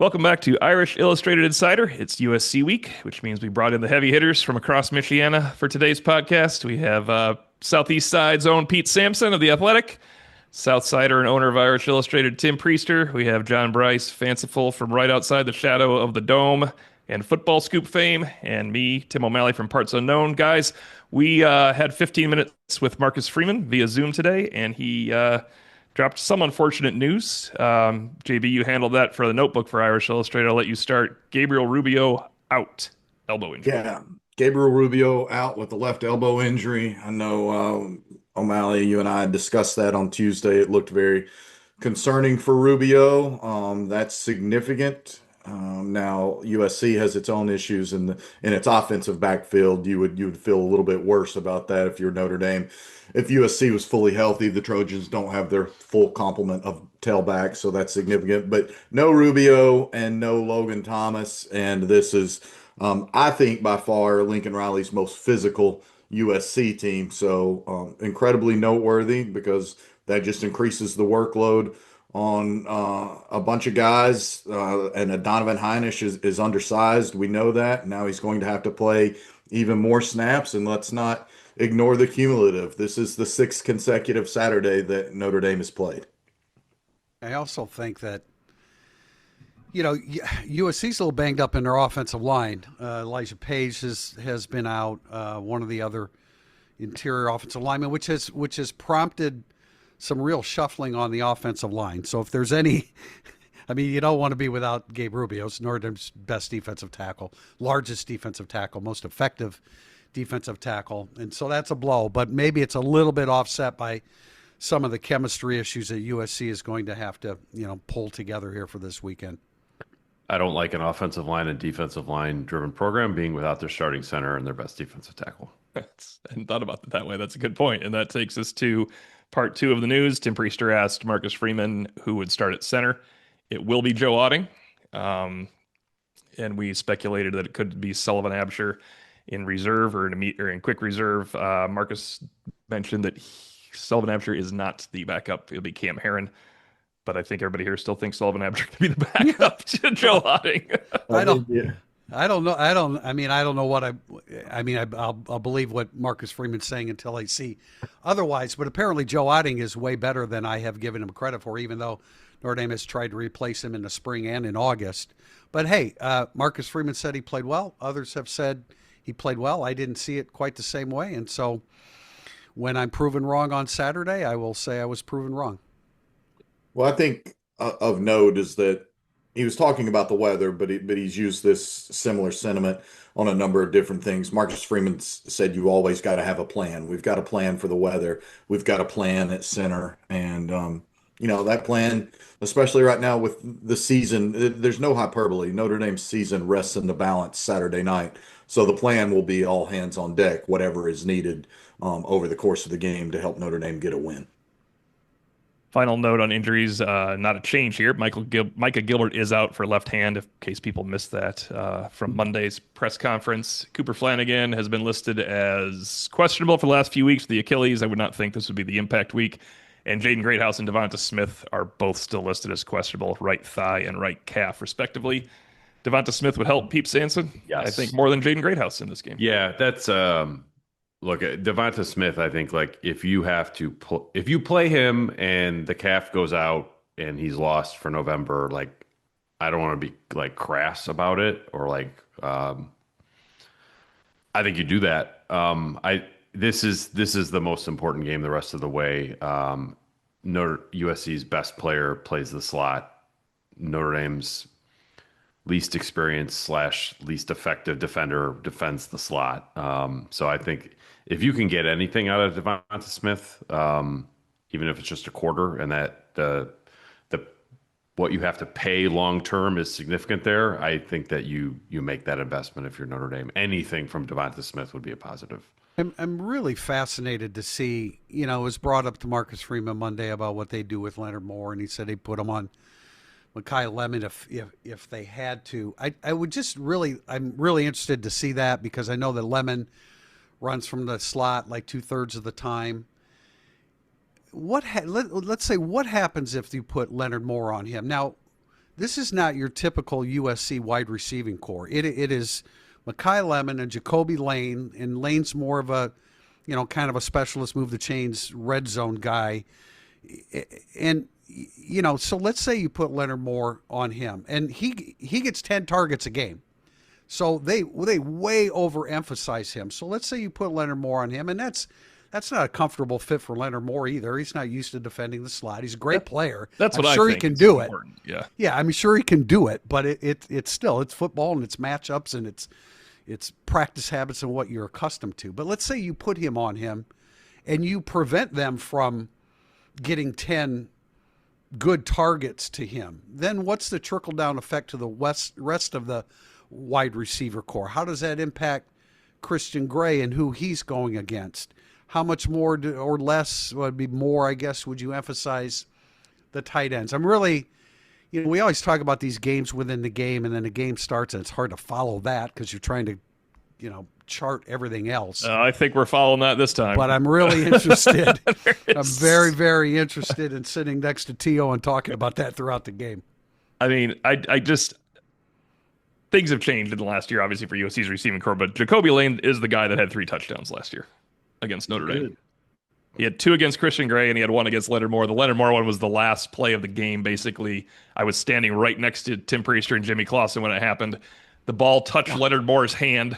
Welcome back to Irish Illustrated Insider. It's USC week, which means we brought in the heavy hitters from across Michiana for today's podcast. We have Southeast Side's own Pete Sampson of The Athletic, Southsider and owner of Irish Illustrated Tim Priester. We have John Bryce, fanciful from right outside the shadow of the dome and football scoop fame, and me, Tim O'Malley from Parts Unknown. Guys, we had 15 minutes with Marcus Freeman via Zoom today, and he dropped some unfortunate news. JB, you handled that for the notebook for Irish Illustrated. I'll let you start. Gabriel Rubio out, elbow injury. Yeah, Gabriel Rubio out with the left elbow injury. I know O'Malley, you and I discussed that on Tuesday. It looked very concerning for Rubio. That's significant. Now USC has its own issues in its offensive backfield. You would feel a little bit worse about that if you're Notre Dame. If USC was fully healthy, the Trojans don't have their full complement of tailbacks, so that's significant. But no Rubio and no Logan Thomas, and this is, I think, by far Lincoln Riley's most physical USC team. So incredibly noteworthy because that just increases the workload on a bunch of guys. And a Donovan Heinisch is undersized. We know that. Now he's going to have to play even more snaps. And let's not ignore the cumulative. This is the sixth consecutive Saturday that Notre Dame has played. I also think that, USC's a little banged up in their offensive line. Elijah Page has been out. One of the other interior offensive linemen, which has prompted some real shuffling on the offensive line. So if there's any, you don't want to be without Gabe Rubio. It's Notre Dame's best defensive tackle, largest defensive tackle, most effective defensive tackle. And so that's a blow, but maybe it's a little bit offset by some of the chemistry issues that USC is going to have to, pull together here for this weekend. I don't like an offensive line and defensive line driven program being without their starting center and their best defensive tackle. I hadn't thought about it that way. That's a good point. And that takes us to part two of the news. Tim Priester asked Marcus Freeman who would start at center. It will be Joe Otting. And we speculated that it could be Sullivan Absher in reserve or in quick reserve. Marcus mentioned that Sullivan Absher is not the backup. It'll be Cam Herron. But I think everybody here still thinks Sullivan Absher could be the backup to Joe Otting. I don't know. I don't know what I'll believe what Marcus Freeman's saying until I see otherwise. But apparently Joe Otting is way better than I have given him credit for, even though Notre Dame has tried to replace him in the spring and in August. But hey, Marcus Freeman said he played well. Others have said he played well. I didn't see it quite the same way. And so when I'm proven wrong on Saturday, I will say I was proven wrong. Well, I think of note is that he was talking about the weather, but he's used this similar sentiment on a number of different things. Marcus Freeman said you always got to have a plan. We've got a plan for the weather. We've got a plan at center. And, that plan, especially right now with the season, there's no hyperbole. Notre Dame's season rests in the balance Saturday night. So the plan will be all hands on deck, whatever is needed over the course of the game to help Notre Dame get a win. Final note on injuries, not a change here. Micah Gilbert is out for left hand, in case people missed that from Monday's press conference. Cooper Flanagan has been listed as questionable for the last few weeks, the Achilles. I would not think this would be the impact week. And Jaden Greathouse and Devonta Smith are both still listed as questionable, right thigh and right calf, respectively. Devonta Smith would help Pete Sampson, Yes. I think, more than Jaden Greathouse in this game. Yeah, that's look, Devonta Smith, I think, like if you play him and the calf goes out and he's lost for November, like I don't want to be like crass about it or like I think you do that. This is the most important game the rest of the way. USC's best player plays the slot. Notre Dame's least experienced / least effective defender defends the slot. So I think if you can get anything out of Devonta Smith, even if it's just a quarter, and that the what you have to pay long term is significant there, I think that you make that investment if you're Notre Dame. Anything from Devonta Smith would be a positive. I'm really fascinated to see, it was brought up to Marcus Freeman Monday about what they do with Leonard Moore, and he said he'd put him on Mekhi Lemon if they had to. I'm really interested to see that because I know that Lemon runs from the slot like 2/3 of the time. Let's say what happens if you put Leonard Moore on him? Now, not your typical USC wide receiving core. It is Mekhi Lemon and Jacoby Lane, and Lane's more of a, kind of a specialist, move the chains, red zone guy. And, so let's say you put Leonard Moore on him, and he gets 10 targets a game. So they way overemphasize him. So let's say you put Leonard Moore on him, and that's not a comfortable fit for Leonard Moore either. He's not used to defending the slot. He's a great player. That's what I'm I sure think he can is do it. important. Yeah. Yeah, I'm sure he can do it, but it's football, and it's matchups, and it's practice habits and what you're accustomed to. But let's say you put him on him, and you prevent them from getting 10 good targets to him. Then what's the trickle down effect to the rest of the wide receiver core? How does that impact Christian Gray and who he's going against? How much more or less would be more, I guess, would you emphasize the tight ends? I'm really, we always talk about these games within the game, and then the game starts, and it's hard to follow that because you're trying to, chart everything else. I think we're following that this time. But I'm really interested. I'm very, very interested in sitting next to T.O. and talking about that throughout the game. I mean, I just things have changed in the last year, obviously, for USC's receiving core, but Jacoby Lane is the guy that had 3 touchdowns last year against Notre Dame. He had 2 against Christian Gray, and he had 1 against Leonard Moore. The Leonard Moore one was the last play of the game, basically. I was standing right next to Tim Priester and Jimmy Clausen when it happened. The ball touched Leonard Moore's hand.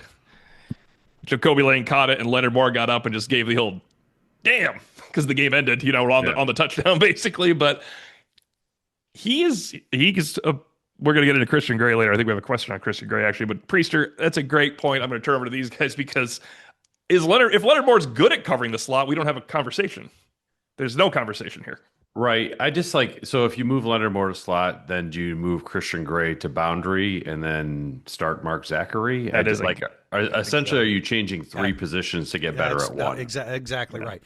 Jacoby Lane caught it, and Leonard Moore got up and just gave the old damn, because the game ended, on the touchdown, basically. But we're going to get into Christian Gray later. I think we have a question on Christian Gray, actually. But Priester, that's a great point. I'm going to turn over to these guys because if Leonard Moore's good at covering the slot, we don't have a conversation. There's no conversation here. Right. I just so if you move Leonard Moore to slot, then do you move Christian Gray to boundary and then start Mark Zachary? Essentially, are you changing 3 positions to get better at one? Exactly right.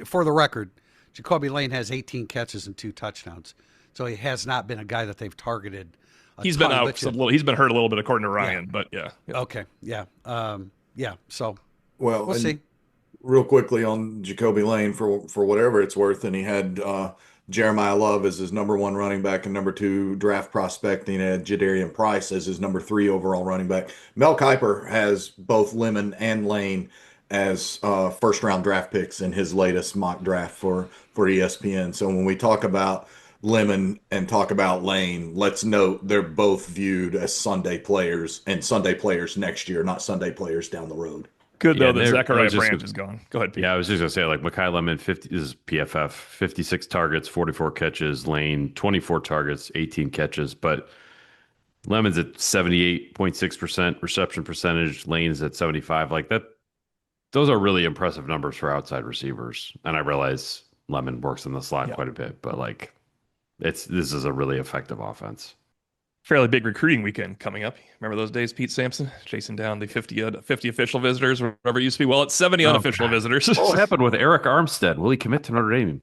For the record, Jacoby Lane has 18 catches and 2 touchdowns. So he has not been a guy that they've targeted. He's been out. He's been hurt a little bit according to Ryan, but yeah. Okay. Yeah. So Well, we'll see. Real quickly on Jacoby Lane for whatever it's worth, and he had Jeremiah Love as his number 1 running back and number 2 draft prospect, and he had Jadarian Price as his number 3 overall running back. Mel Kiper has both Lemon and Lane as first round draft picks in his latest mock draft for ESPN. So when we talk about Lemon and talk about Lane, let's note they're both viewed as Sunday players, and Sunday players next year, not Sunday players down the road. Good, though, that Zachariah Branch is gone. Go ahead, Pete. Yeah, I was just going to say, Mekhi Lemon, this is PFF, 56 targets, 44 catches. Lane, 24 targets, 18 catches. But Lemon's at 78.6% reception percentage. Lane is at 75. Those are really impressive numbers for outside receivers. And I realize Lemon works in the slot quite a bit, but this is a really effective offense. Fairly big recruiting weekend coming up. Remember those days, Pete Sampson? Chasing down the 50 official visitors, or whatever it used to be. Well, it's 70 unofficial visitors. What happened with Eric Armstead? Will he commit to Notre Dame?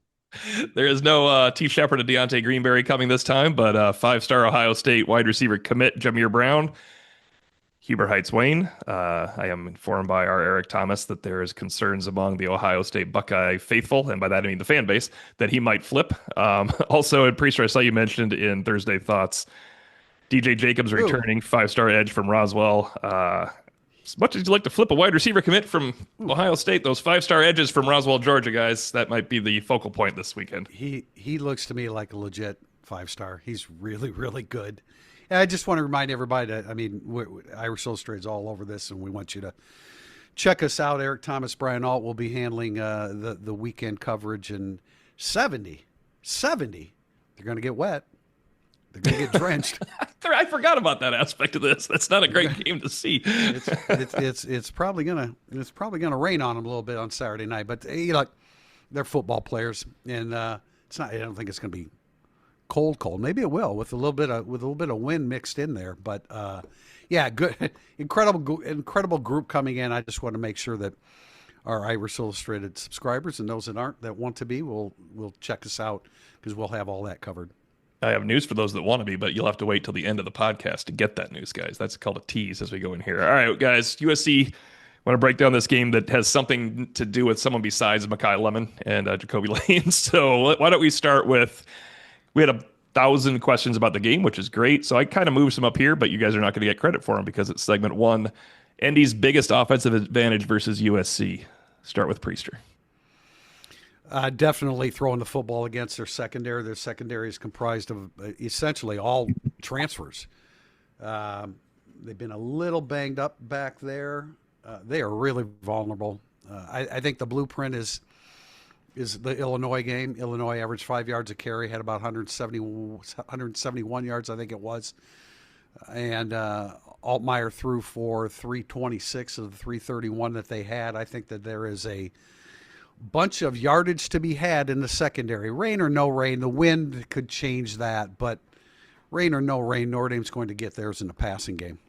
There is no T. Shepard and Deontay Greenberry coming this time, but 5-star Ohio State wide receiver commit Jameer Brown, Huber Heights Wayne. I am informed by our Eric Thomas that there is concerns among the Ohio State Buckeye faithful, and by that I mean the fan base, that he might flip. Also, in Priester, I saw you mentioned in Thursday Thoughts, DJ Jacobs returning, 5-star edge from Roswell. As much as you'd like to flip a wide receiver commit from Ohio State, those 5-star edges from Roswell, Georgia, guys, that might be the focal point this weekend. He looks to me like a legit 5-star. He's really, really good. And I just want to remind everybody that, Irish Illustrated's all over this, and we want you to check us out. Eric Thomas, Brian Alt will be handling the weekend coverage, and 70, they're going to get wet. They're going to get drenched. I forgot about that aspect of this. That's not a great game to see. It's probably gonna rain on them a little bit on Saturday night. But they're football players, and it's not. I don't think it's going to be cold. Maybe it will with a little bit of wind mixed in there. But good, incredible group coming in. I just want to make sure that our Irish Illustrated subscribers and those that aren't, that want to be, will check us out, because we'll have all that covered. I have news for those that want to be, but you'll have to wait till the end of the podcast to get that news, guys. That's called a tease as we go in here. All right, guys, USC, want to break down this game that has something to do with someone besides Mekhi Lemon and Jacoby Lane. So why don't we start with, we had a 1,000 questions about the game, which is great. So I kind of moved some up here, but you guys are not going to get credit for them because it's segment one. Indy's biggest offensive advantage versus USC. Start with Priester. Definitely throwing the football against their secondary. Their secondary is comprised of essentially all transfers. They've been a little banged up back there. They are really vulnerable. I think the blueprint is the Illinois game. Illinois averaged 5 yards a carry, had about 171 yards, I think it was. And Altmaier threw for 326 of the 331 that they had. I think that there is a bunch of yardage to be had in the secondary. Rain or no rain, the wind could change that, but rain or no rain, Notre Dame's going to get theirs in the passing game.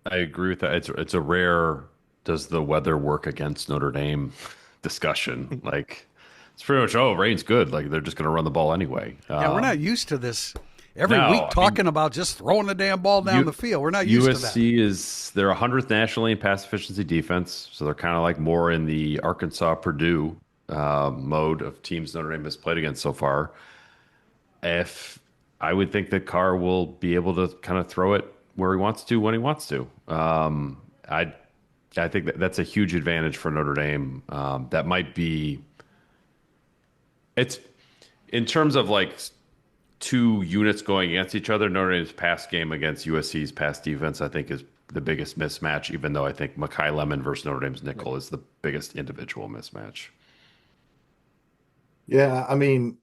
I agree with that. It's a rare does the weather work against Notre Dame discussion. Like it's pretty much, oh, rain's good. Like they're just going to run the ball anyway. Yeah, we're not used to this every No, week talking about just throwing the damn ball down the field. We're not used to that. USC they're 100th nationally in pass efficiency defense, so they're kind of like more in the Arkansas Purdue mode of teams Notre Dame has played against so far. If I would think that Carr will be able to kind of throw it where he wants to when he wants to. I think that's a huge advantage for Notre Dame. That might be it's in terms of like two units going against each other. Notre Dame's pass game against USC's pass defense, I think, is the biggest mismatch, even though I think Mekhi Lemon versus Notre Dame's nickel is the biggest individual mismatch. Yeah, I mean,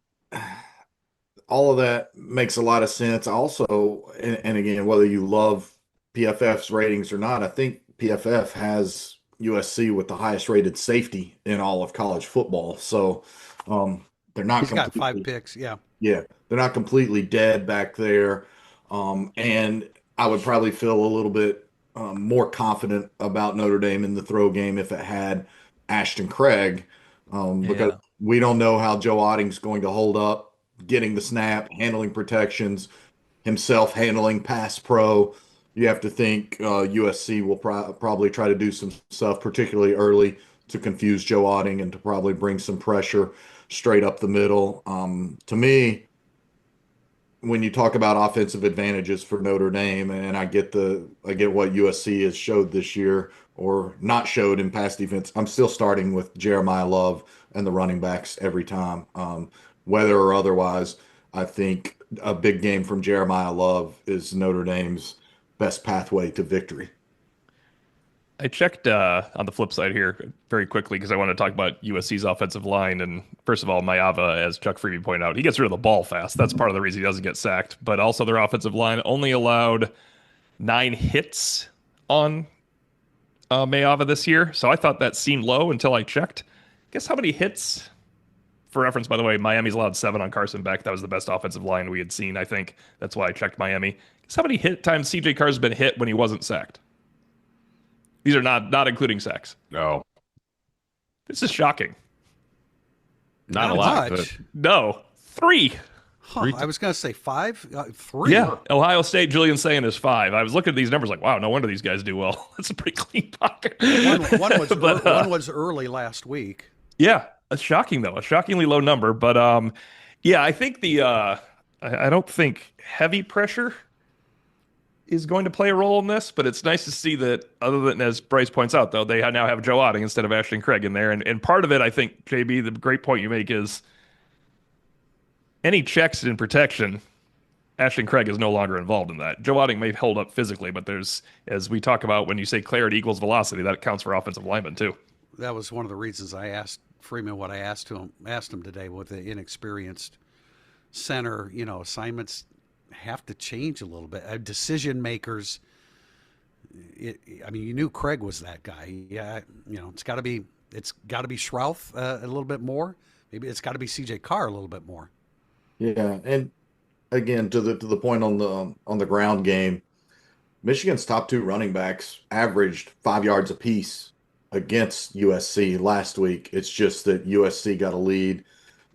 all of that makes a lot of sense. Also, and again, whether you love PFF's ratings or not, I think PFF has USC with the highest rated safety in all of college football. So they're not He's got 5 completely, picks, yeah. yeah, they're not completely dead back there. And I would probably feel a little bit more confident about Notre Dame in the throw game if it had Ashton Craig, because Yeah. we don't know how Joe Otting's going to hold up, getting the snap, handling protections, himself handling pass pro. You have to think USC will probably try to do some stuff, particularly early, to confuse Joe Otting and to probably bring some pressure straight up the middle. To me, when you talk about offensive advantages for Notre Dame, and I get what USC has showed this year or not showed in pass defense, I'm still starting with Jeremiah Love and the running backs every time, whether or otherwise. I think a big game from Jeremiah Love is Notre Dame's best pathway to victory. I checked on the flip side here very quickly because I want to talk about USC's offensive line. And first of all, Mayava, as Chuck Freeby pointed out, he gets rid of the ball fast. That's part of the reason he doesn't get sacked. But also their offensive line only allowed 9 hits on Mayava this year. So I thought that seemed low until I checked. Guess how many hits? For reference, by the way, Miami's allowed 7 on Carson Beck. That was the best offensive line we had seen, I think. That's why I checked Miami. Guess how many hit times CJ Carr's been hit when he wasn't sacked? These are not including sacks. No, This is shocking. not a Not lot. much. No, 3. Huh, I was going to say 5, 3. Yeah, Ohio State, Julian saying is 5. I was looking at these numbers like, wow, no wonder these guys do well. That's a pretty clean pocket. One was early last week. Yeah, it's shocking though. A shockingly low number, but yeah, I think I don't think heavy pressure is going to play a role in this, but it's nice to see that, other than, as Bryce points out, though, they now have Joe Otting instead of Ashton Craig in there. And part of it, I think, JB, the great point you make is any checks in protection, Ashton Craig is no longer involved in that. Joe Otting may hold up physically, but there's, as we talk about, when you say clarity equals velocity, that counts for offensive linemen too. That was one of the reasons I asked Freeman what I asked him today with the inexperienced center. Assignments have to change a little bit. Decision makers. You knew Craig was that guy. Yeah, it's got to be Schrouth a little bit more. Maybe it's got to be CJ Carr a little bit more. Yeah, and again, to the point on the ground game, Michigan's top 2 running backs averaged 5 yards apiece against USC last week. It's just that USC got a lead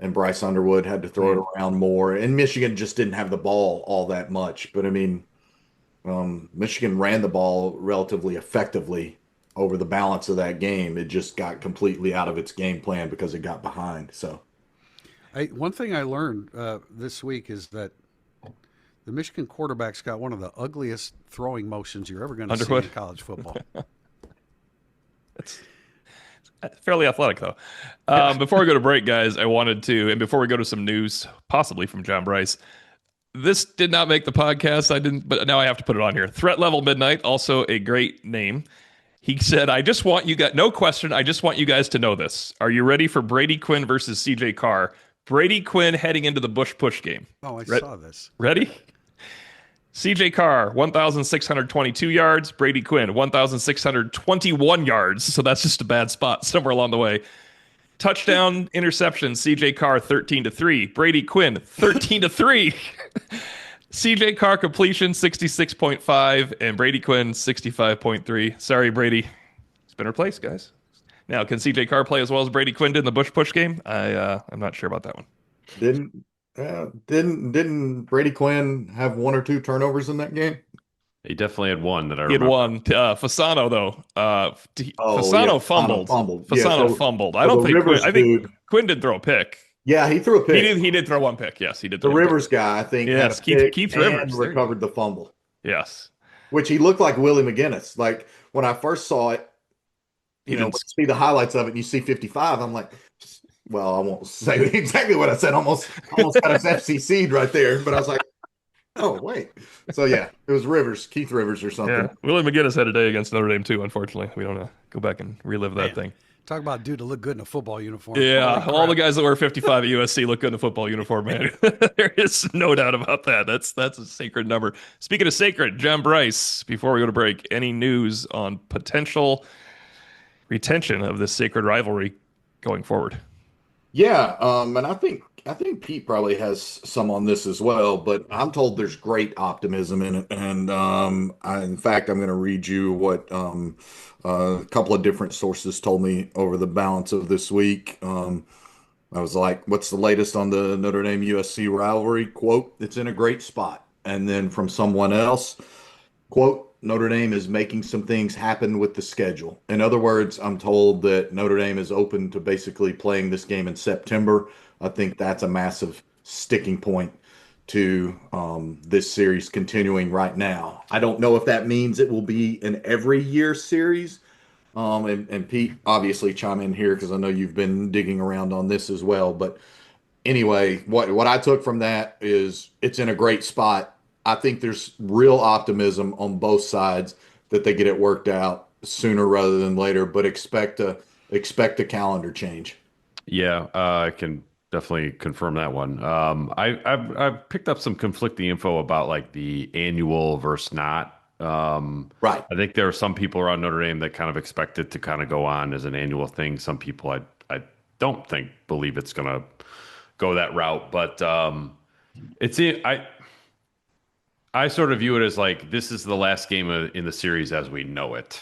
and Bryce Underwood had to throw it around more. And Michigan just didn't have the ball all that much. But Michigan ran the ball relatively effectively over the balance of that game. It just got completely out of its game plan because it got behind. So One thing I learned this week is that the Michigan quarterback's got one of the ugliest throwing motions you're ever going to see in college football. It's fairly athletic, though. Before we go to break, guys, I wanted to, and before we go to some news, possibly from John Bryce, this did not make the podcast. I didn't, but now I have to put it on here. Threat Level Midnight, also a great name. He said, I just want you guys, no question, I just want you guys to know this. Are you ready for Brady Quinn versus CJ Carr? Brady Quinn heading into the Bush Push game. Oh, I saw this. Ready? CJ Carr, 1,622 yards. Brady Quinn, 1,621 yards. So that's just a bad spot somewhere along the way. Touchdown, interception, CJ Carr, 13-3. Brady Quinn, 13-3. CJ Carr completion, 66.5. And Brady Quinn, 65.3. Sorry, Brady. It's been replaced, guys. Now, can CJ Carr play as well as Brady Quinn did in the Bush Push game? I'm not sure about that one. Didn't Brady Quinn have one or two turnovers in that game? He definitely had one that I He had remember. one. Fasano, though. Fasano Fumbled. fumbled. Fasano fumbled. I don't think Quinn, I think Quinn did throw a pick. Yeah, he threw a pick. He did throw one pick. Yes, he did. The throw Rivers guy, I think, Yes, had a pick Keith and Rivers. recovered the fumble. Yes. Which he looked like Willie McGinnis. Like when I first saw it, when you see the highlights of it and you see 55, I'm like, well, I won't say exactly what I said. Almost got us FCC'd right there. But I was like, oh, wait. So, yeah, it was Rivers, Keith Rivers or something. Yeah. Willie McGinnis had a day against Notre Dame, too, unfortunately. We don't go back and relive that thing. Talk about a dude to look good in a football uniform. Yeah, all the guys that wear 55 at USC look good in a football uniform, man. There is no doubt about that. That's a sacred number. Speaking of sacred, John Bryce, before we go to break, any news on potential retention of this sacred rivalry going forward? Yeah, and I think Pete probably has some on this as well, but I'm told there's great optimism in it. And in fact, I'm going to read you what a couple of different sources told me over the balance of this week. I was like, what's the latest on the Notre Dame USC rivalry? Quote, it's in a great spot. And then from someone else, quote, Notre Dame is making some things happen with the schedule. In other words, I'm told that Notre Dame is open to basically playing this game in September. I think that's a massive sticking point to this series continuing right now. I don't know if that means it will be an every year series. And Pete, obviously chime in here because I know you've been digging around on this as well. But anyway, what I took from that is it's in a great spot. I think there's real optimism on both sides that they get it worked out sooner rather than later, but expect a calendar change. Yeah, I can definitely confirm that one. I've picked up some conflicting info about like the annual versus not. Right. I think there are some people around Notre Dame that kind of expect it to kind of go on as an annual thing. Some people I don't believe it's going to go that route, but I sort of view it as like this is the last game in the series as we know it,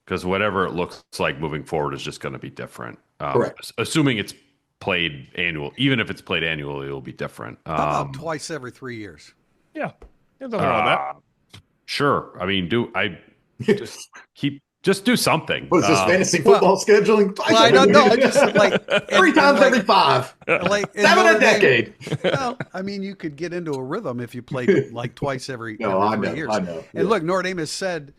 because whatever it looks like moving forward is just going to be different. Correct. Assuming it's played annual, even if it's played annually, it'll be different. How about twice every 3 years? Yeah. There's nothing wrong with that. Sure. I mean, just do something. Was this fantasy football scheduling? Well, I don't know. I just like 3 times every 5. Like 7 a decade. Well, I mean, you could get into a rhythm if you played like twice every 3 years. I know. And look, Notre Dame has said,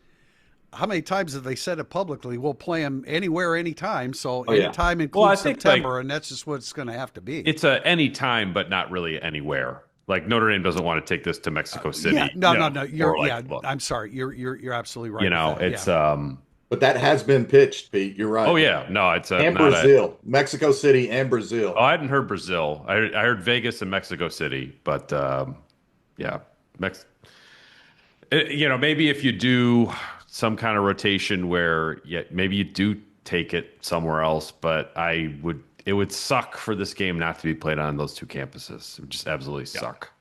how many times have they said it publicly? We'll play them anywhere, anytime. So anytime includes September, and that's just what it's going to have to be. It's a anytime, but not really anywhere. Like Notre Dame doesn't want to take this to Mexico City. No. I'm sorry. You're absolutely right. You know, it's But that has been pitched, Pete. You're right. Oh yeah, no, it's and Brazil, Mexico City, and Brazil. Oh, I hadn't heard Brazil. I heard Vegas and Mexico City, but maybe if you do some kind of rotation where maybe you do take it somewhere else, but it would suck for this game not to be played on those two campuses. It would just absolutely suck.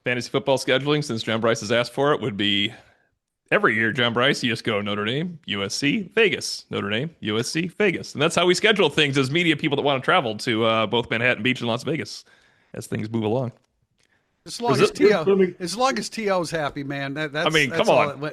Fantasy football scheduling, since John Bryce has asked for it, would be every year, John Bryce, you just go Notre Dame, USC, Vegas. Notre Dame, USC, Vegas. And that's how we schedule things as media people that want to travel to both Manhattan Beach and Las Vegas as things move along. As long as T.O.'s happy, man. Come on.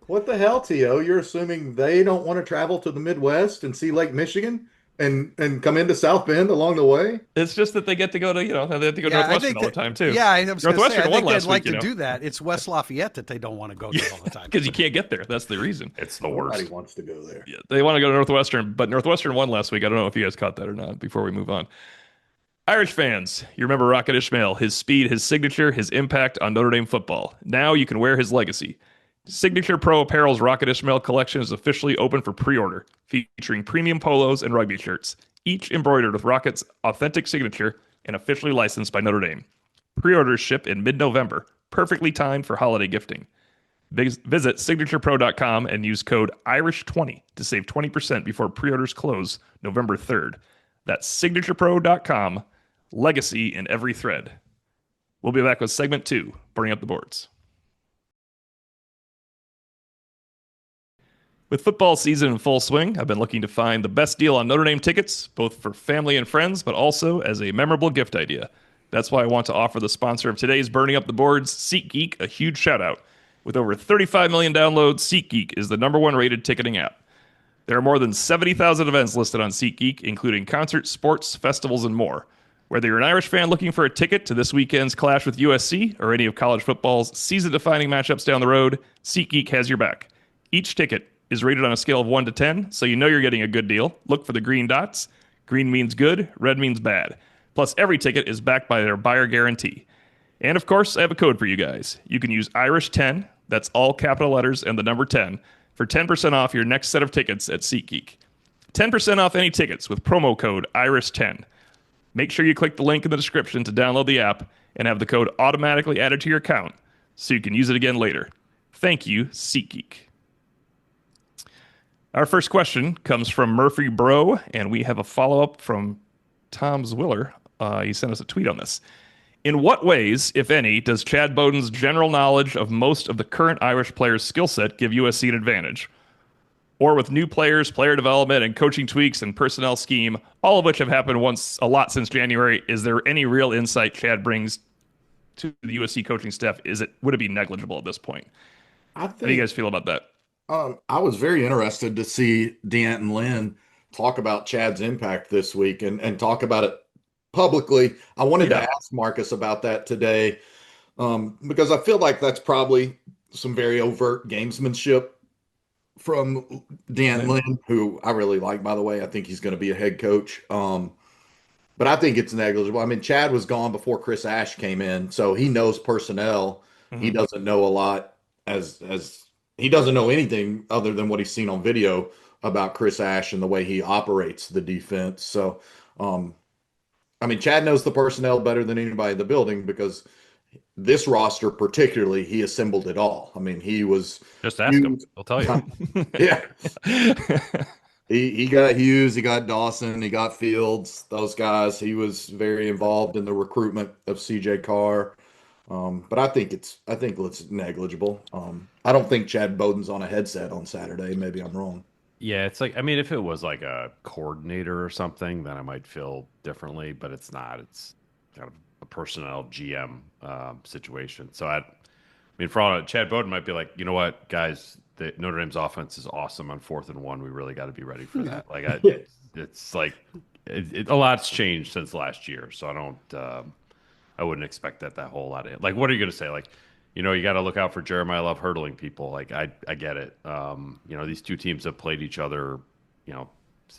What the hell, T.O.? You're assuming they don't want to travel to the Midwest and see Lake Michigan? and come into South Bend along the way. It's just that they get to go to, they have to go to Yeah, I Northwestern think all the that. time too. Yeah, I was going to say, Northwestern I won think they'd last like week, to do that. It's West Lafayette that they don't want to go to all the time. because you can't get there. That's the reason. It's the Nobody worst. wants to go there. Yeah, they want to go to Northwestern, but Northwestern won last week. I don't know if you guys caught that or not before we move on. Irish fans, you remember Rocket Ismail, his speed, his signature, his impact on Notre Dame football. Now you can wear his legacy. Signature Pro Apparel's Rocket Ismail collection is officially open for pre-order, featuring premium polos and rugby shirts, each embroidered with Rocket's authentic signature and officially licensed by Notre Dame. Pre-orders ship in mid-November, perfectly timed for holiday gifting. Visit signaturepro.com and use code IRISH20 to save 20% before pre-orders close November 3rd. That's signaturepro.com. Legacy in every thread. We'll be back with segment 2, Burning Up the Boards. With football season in full swing, I've been looking to find the best deal on Notre Dame tickets, both for family and friends, but also as a memorable gift idea. That's why I want to offer the sponsor of today's Burning Up the Boards, SeatGeek, a huge shout out. With over 35 million downloads, SeatGeek is the #1 rated ticketing app. There are more than 70,000 events listed on SeatGeek, including concerts, sports, festivals, and more. Whether you're an Irish fan looking for a ticket to this weekend's clash with USC or any of college football's season-defining matchups down the road, SeatGeek has your back. Each ticket is rated on a scale of 1 to 10, so you know you're getting a good deal. Look for the green dots. Green means good, red means bad. Plus, every ticket is backed by their buyer guarantee. And of course, I have a code for you guys. You can use IRISH10, that's all capital letters and the number 10, for 10% off your next set of tickets at SeatGeek. 10% off any tickets with promo code IRISH10. Make sure you click the link in the description to download the app and have the code automatically added to your account so you can use it again later. Thank you, SeatGeek. Our first question comes from Murphy Bro, and we have a follow-up from Tom Zwiller. He sent us a tweet on this. In what ways, if any, does Chad Bowden's general knowledge of most of the current Irish players' skill set give USC an advantage? Or with new players, player development, and coaching tweaks and personnel scheme, all of which have happened a lot since January, is there any real insight Chad brings to the USC coaching staff? Would it be negligible at this point? How do you guys feel about that? I was very interested to see Deanton Lynn talk about Chad's impact this week and talk about it publicly. I wanted to ask Marcus about that today because I feel like that's probably some very overt gamesmanship from Dan Lynn, who I really like, by the way. I think he's going to be a head coach. But I think it's negligible. I mean, Chad was gone before Chris Ash came in, so he knows personnel. Mm-hmm. He doesn't know a lot as he doesn't know anything other than what he's seen on video about Chris Ash and the way he operates the defense. So, I mean, Chad knows the personnel better than anybody in the building because this roster, particularly, he assembled it all. I mean, he was just ask him; he'll tell you. Yeah, he got Hughes, he got Dawson, he got Fields. Those guys. He was very involved in the recruitment of CJ Carr. But I think it's negligible. I don't think Chad Bowden's on a headset on Saturday. Maybe I'm wrong. Yeah, it's like, I mean, if it was like a coordinator or something, then I might feel differently, but it's not. It's kind of a personnel GM situation. So I mean, for all Chad Bowden might be like, you know what, guys, the Notre Dame's offense is awesome on 4th and 1. We really got to be ready for that. Like, it's like a lot's changed since last year. So I wouldn't expect that whole lot of, like, what are you going to say? Like, you know, you got to look out for Jeremiah Love hurdling people. Like, I get it. You know, these two teams have played each other, you know,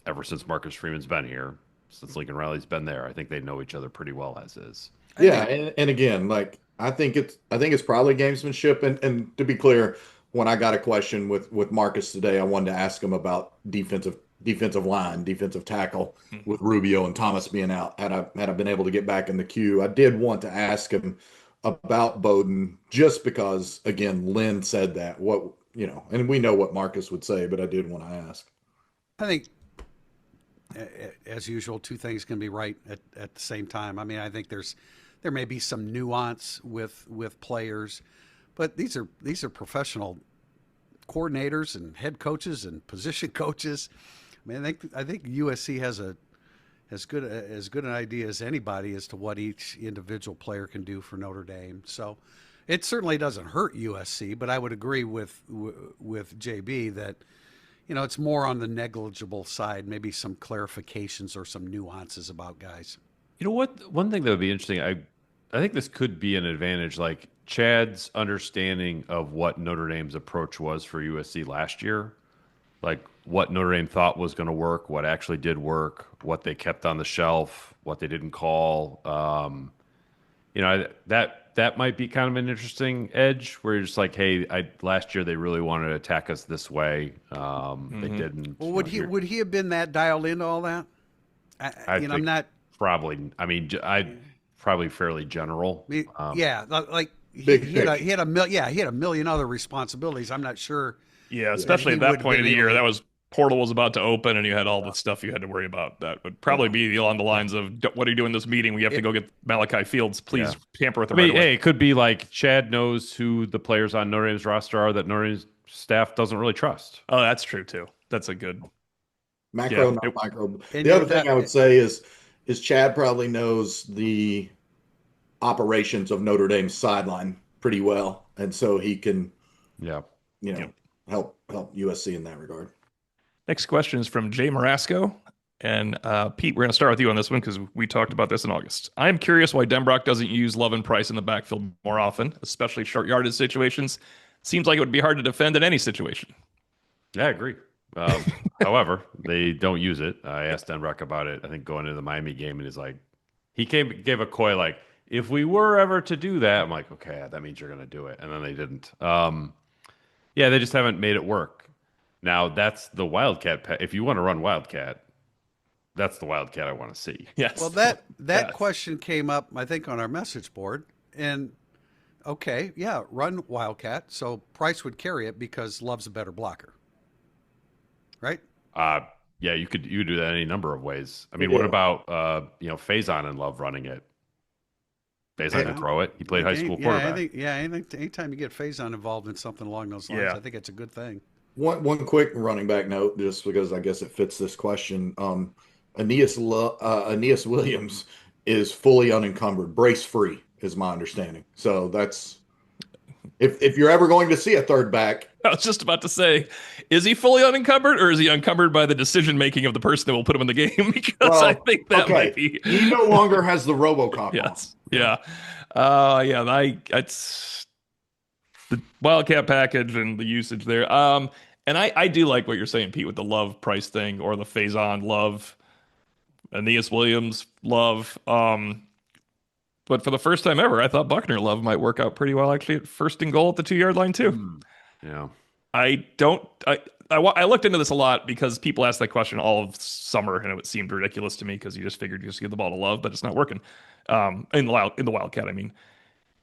ever since Marcus Freeman's been here, since Lincoln Riley's been there. I think they know each other pretty well as is. Yeah, and again, like, I think it's probably gamesmanship. And to be clear, when I got a question with Marcus today, I wanted to ask him about defensive line, defensive tackle with Rubio and Thomas being out. Had I been able to get back in the queue, I did want to ask him about Bowden just because, again, Lynn said that. What, you know, and we know what Marcus would say, but I did want to ask. I think, as usual, two things can be right at the same time. I mean, I think there may be some nuance with players, but these are professional coordinators and head coaches and position coaches. I mean, I think USC has as good an idea as anybody as to what each individual player can do for Notre Dame. So it certainly doesn't hurt USC, but I would agree with JB that, it's more on the negligible side, maybe some clarifications or some nuances about guys. You know what? One thing that would be interesting, I think this could be an advantage. Like Chad's understanding of what Notre Dame's approach was for USC last year, like what Notre Dame thought was going to work, what actually did work, what they kept on the shelf, what they didn't call. That might be kind of an interesting edge where you're just like, hey, last year they really wanted to attack us this way. They didn't. Well, would he have been that dialed into all that? I'm not. Probably. I mean, I probably fairly general. Yeah, like he had a million other responsibilities. I'm not sure. Yeah, especially at that point of the year, that was portal was about to open, and you had all the stuff you had to worry about. That would probably be along the lines of, "What are you doing this meeting? We have to go get Malachi Fields. Please tamper with the right away." Hey, it could be like Chad knows who the players on Notre Dame's roster are that Notre Dame's staff doesn't really trust. Oh, that's true too. That's a good macro, not micro. The other thing I would say is Chad probably knows the operations of Notre Dame's sideline pretty well, and so he can, help USC in that regard. Next question is from Jay Marasco. And Pete, we're going to start with you on this one because we talked about this in August. I'm curious why Denbrock doesn't use Love and Price in the backfield more often, especially short yardage situations. Seems like it would be hard to defend in any situation. Yeah, I agree. However, they don't use it. I asked Denbrock about it, I think, going into the Miami game, and he's like, gave a coy, like, if we were ever to do that, I'm like, okay, that means you're going to do it. And then they didn't. They just haven't made it work. Now, that's the Wildcat. If you want to run Wildcat, that's the Wildcat I want to see. Yes. Well, that question came up, I think, on our message board. And, okay, run Wildcat. So Price would carry it because Love's a better blocker. Right? You could do that any number of ways. I mean, what about, Faison and Love running it? Faison can throw it. He played high school quarterback. Anytime you get Faison involved in something along those lines, I think it's a good thing. One quick running back note, just because I guess it fits this question. Aeneas Williams is fully unencumbered, brace free, is my understanding. So that's if you're ever going to see a third back. I was just about to say, is he fully unencumbered, or is he encumbered by the decision making of the person that will put him in the game? Because I think that might be. He no longer has the RoboCop. Yes. Yeah. It's the Wildcat package and the usage there. And I do like what you're saying, Pete, with the Love Price thing, or the Faison Love, Aeneas Williams Love. But for the first time ever, I thought Buckner Love might work out pretty well, actually, at first and goal at the 2-yard line too. Yeah. I looked into this a lot because people asked that question all of summer, and it seemed ridiculous to me because you just figured you just give the ball to Love, but it's not working. In the Wildcat, I mean.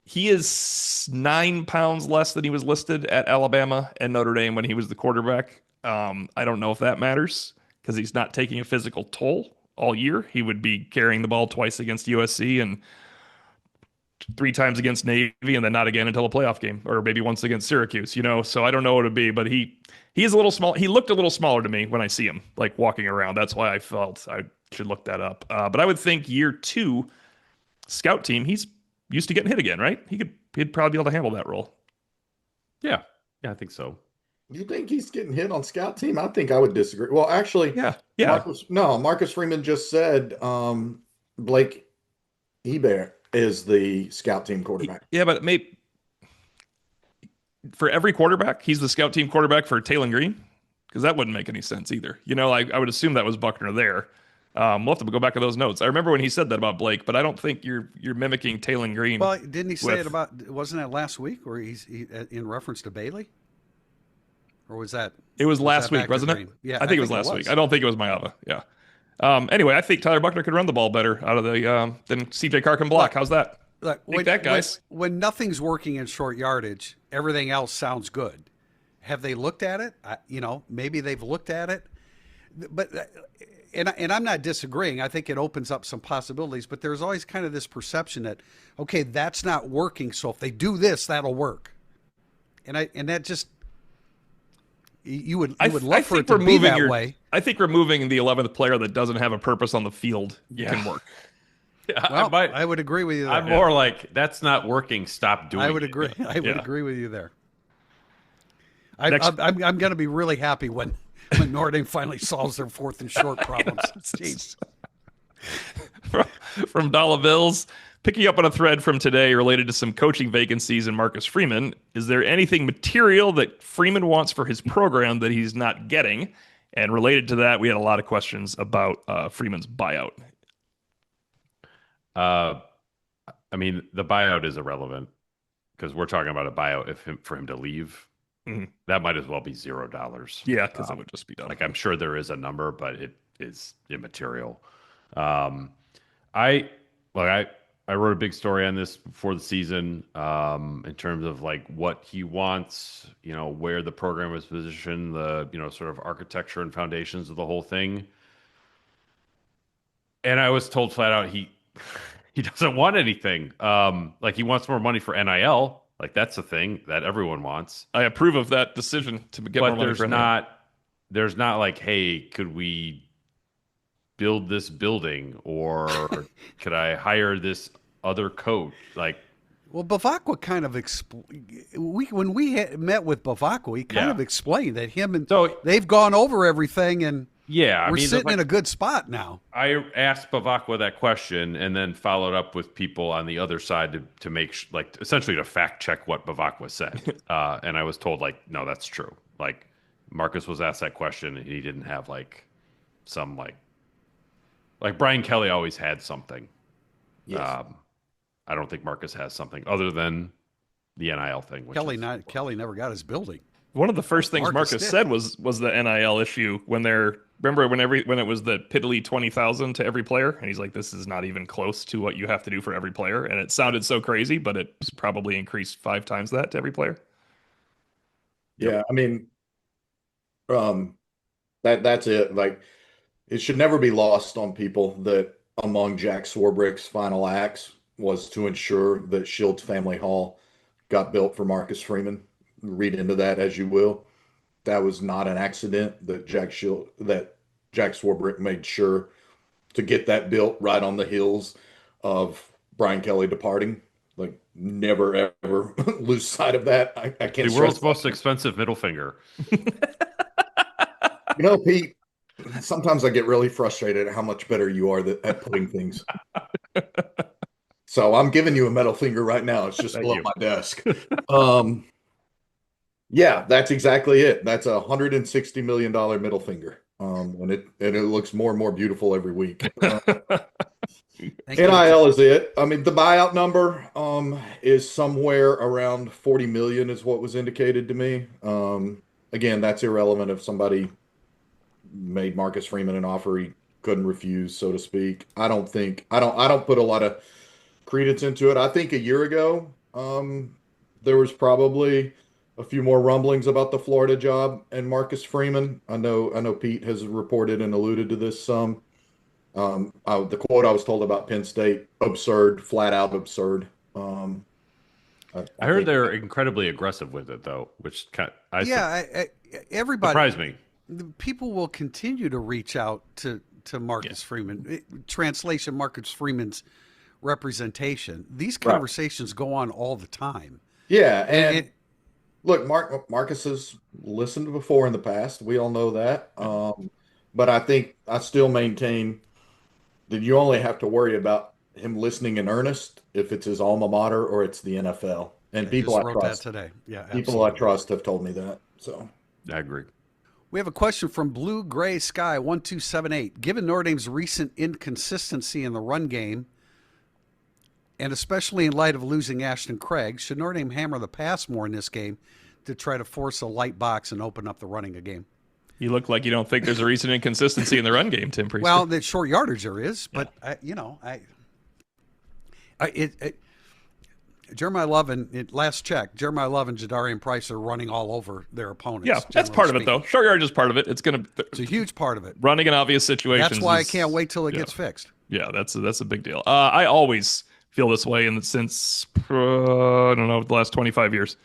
He is 9 pounds less than he was listed at Alabama and Notre Dame when he was the quarterback. I don't know if that matters because he's not taking a physical toll all year. He would be carrying the ball twice against USC and 3 times against Navy, and then not again until a playoff game, or maybe once against Syracuse. So I don't know what it'd be, but he is a little small. He looked a little smaller to me when I see him like walking around. That's why I felt I should look that up. But I would think year 2 scout team, he's used to getting hit again, right? He'd probably be able to handle that role. Yeah, I think so. Do you think he's getting hit on scout team? I think I would disagree. Well, actually, yeah. Marcus Freeman just said Blake Hebert is the scout team quarterback. Yeah, but maybe for every quarterback, he's the scout team quarterback for Taylor Green, because that wouldn't make any sense either. I would assume that was Buckner there. We'll have to go back to those notes. I remember when he said that about Blake, but I don't think you're mimicking Taylor Green. Well, didn't he say it about? Wasn't that last week, where he's in reference to Bailey? Or was that? It was last week, wasn't it? Yeah, I think it was last week. I don't think it was Mayava. Yeah. Anyway, I think Tyler Buckner could run the ball better out of the than CJ Carr can block. How's that? Look, when nothing's working in short yardage, everything else sounds good. Have they looked at it? Maybe they've looked at it, but. And I'm not disagreeing. I think it opens up some possibilities, but there's always kind of this perception that, okay, that's not working, so if they do this, that'll work. And that just you would love for it to be that way. I think removing the 11th player that doesn't have a purpose on the field can work. Yeah, I would agree with you there. I'm more like, that's not working, stop doing it. I would agree. I would agree with you there. I'm going to be really happy when when Notre Dame finally solves their 4th and short problems. Jeez. From Dollar Bills, picking up on a thread from today related to some coaching vacancies in Marcus Freeman, is there anything material that Freeman wants for his program that he's not getting? And related to that, we had a lot of questions about Freeman's buyout. I mean, the buyout is irrelevant because we're talking about a buyout for him to leave. Mhm. That might as well be $0. Yeah, because that would just be done. Like, I'm sure there is a number, but it is immaterial. I wrote a big story on this before the season, in terms of like what he wants, where the program is positioned, the sort of architecture and foundations of the whole thing. And I was told flat out he doesn't want anything. Like, he wants more money for NIL. Like, that's the thing that everyone wants. I approve of that decision to get more money for NIL. There's not like, hey, could we build this building, or could I hire this other coach? Like, well, Bavacqua kind of when we met with Bavacqua, he kind of explained that they've gone over everything, and we're sitting in a good spot now. I asked Bavacqua that question and then followed up with people on the other side to make essentially to fact check what Bavacqua said. And I was told, like, no, that's true. Like, Marcus was asked that question and he didn't have some Brian Kelly always had something. Yes. I don't think Marcus has something other than the NIL thing. Kelly never got his building. One of the first things Marcus said was the NIL issue when it was the piddly 20,000 to every player, and he's like, this is not even close to what you have to do for every player, and it sounded so crazy, but it's probably increased 5 times that to every player. Yeah, I mean, that's it. Like, it should never be lost on people that among Jack Swarbrick's final acts was to ensure that Shields Family Hall got built for Marcus Freeman. Read into that as you will. That was not an accident that Jack Swarbrick made sure to get that built right on the heels of Brian Kelly departing. Like, never ever lose sight of that. I can't. The world's most expensive middle finger. Pete, sometimes I get really frustrated at how much better you are at putting things. So I'm giving you a middle finger right now. It's just below my desk. Yeah, that's exactly it. That's a $160 million middle finger. And it looks more and more beautiful every week. NIL is it. I mean, the buyout number is somewhere around 40 million is what was indicated to me. Again, that's irrelevant if somebody made Marcus Freeman an offer he couldn't refuse, so to speak. I don't put a lot of credence into it. I think a year ago, there was probably a few more rumblings about the Florida job and Marcus Freeman. I know Pete has reported and alluded to this some. The quote I was told about Penn State, absurd, flat out absurd. I heard they're incredibly aggressive with it, though, which everybody surprised me. People will continue to reach out to Marcus Freeman. Translation: Marcus Freeman's representation. These conversations go on all the time. Yeah, and look, Marcus has listened before in the past. We all know that. But I still maintain that you only have to worry about him listening in earnest if it's his alma mater or it's the NFL. And people I trust today. Yeah, people I trust have told me that. So I agree. We have a question from Blue Gray Sky 1278. Given Notre Dame's recent inconsistency in the run game, and especially in light of losing Ashton Craig, should Notre Dame hammer the pass more in this game to try to force a light box and open up the running game? You look like you don't think there's a recent inconsistency in the run game, Tim Priest. Well, the short yardage there is, but Jeremiah Love last check, Jeremiah Love and Jadarian Price are running all over their opponents. Yeah, that's part of it, though. Short yardage is part of it. It's a huge part of it. Running in obvious situations. That's why I can't wait till it gets fixed. Yeah, that's a big deal. I always feel this way, and since I don't know, the last 25 years.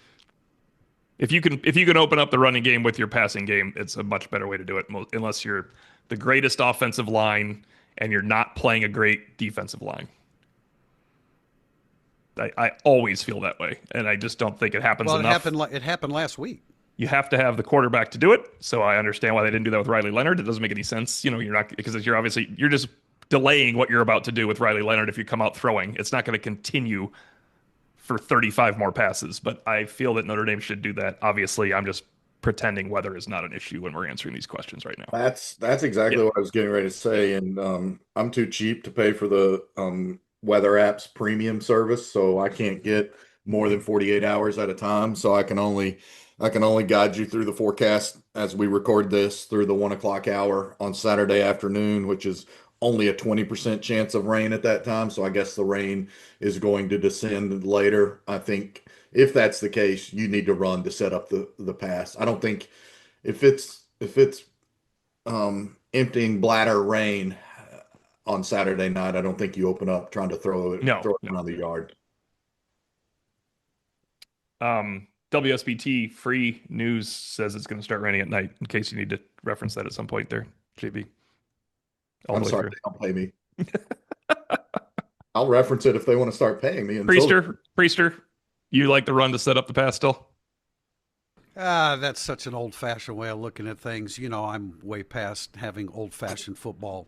If you can open up the running game with your passing game, it's a much better way to do it. Unless you're the greatest offensive line and you're not playing a great defensive line. I always feel that way, and I just don't think it happens enough. It happened last week. You have to have the quarterback to do it. So I understand why they didn't do that with Riley Leonard. It doesn't make any sense. You're not, because you're just delaying what you're about to do with Riley Leonard if you come out throwing. It's not going to continue for 35 more passes. But I feel that Notre Dame should do that. Obviously, I'm just pretending weather is not an issue when we're answering these questions right now. That's exactly Yeah. what I was getting ready to say, and I'm too cheap to pay for the weather apps premium service, so I can't get more than 48 hours at a time. So I can only guide you through the forecast as we record this through the 1 o'clock hour on Saturday afternoon, which is only a 20% chance of rain at that time. So I guess the rain is going to descend later. I think if that's the case, you need to run to set up the pass. I don't think if it's emptying bladder rain on Saturday night, I don't think you open up trying to throw it No, throw it no. around the yard. WSBT free news says it's going to start raining at night. In case you need to reference that at some point there, JB. All I'm the way sorry, through. they don't pay me. I'll reference it if they want to start paying me. Priester, you like the run to set up the pass still? That's such an old-fashioned way of looking at things. I'm way past having old-fashioned football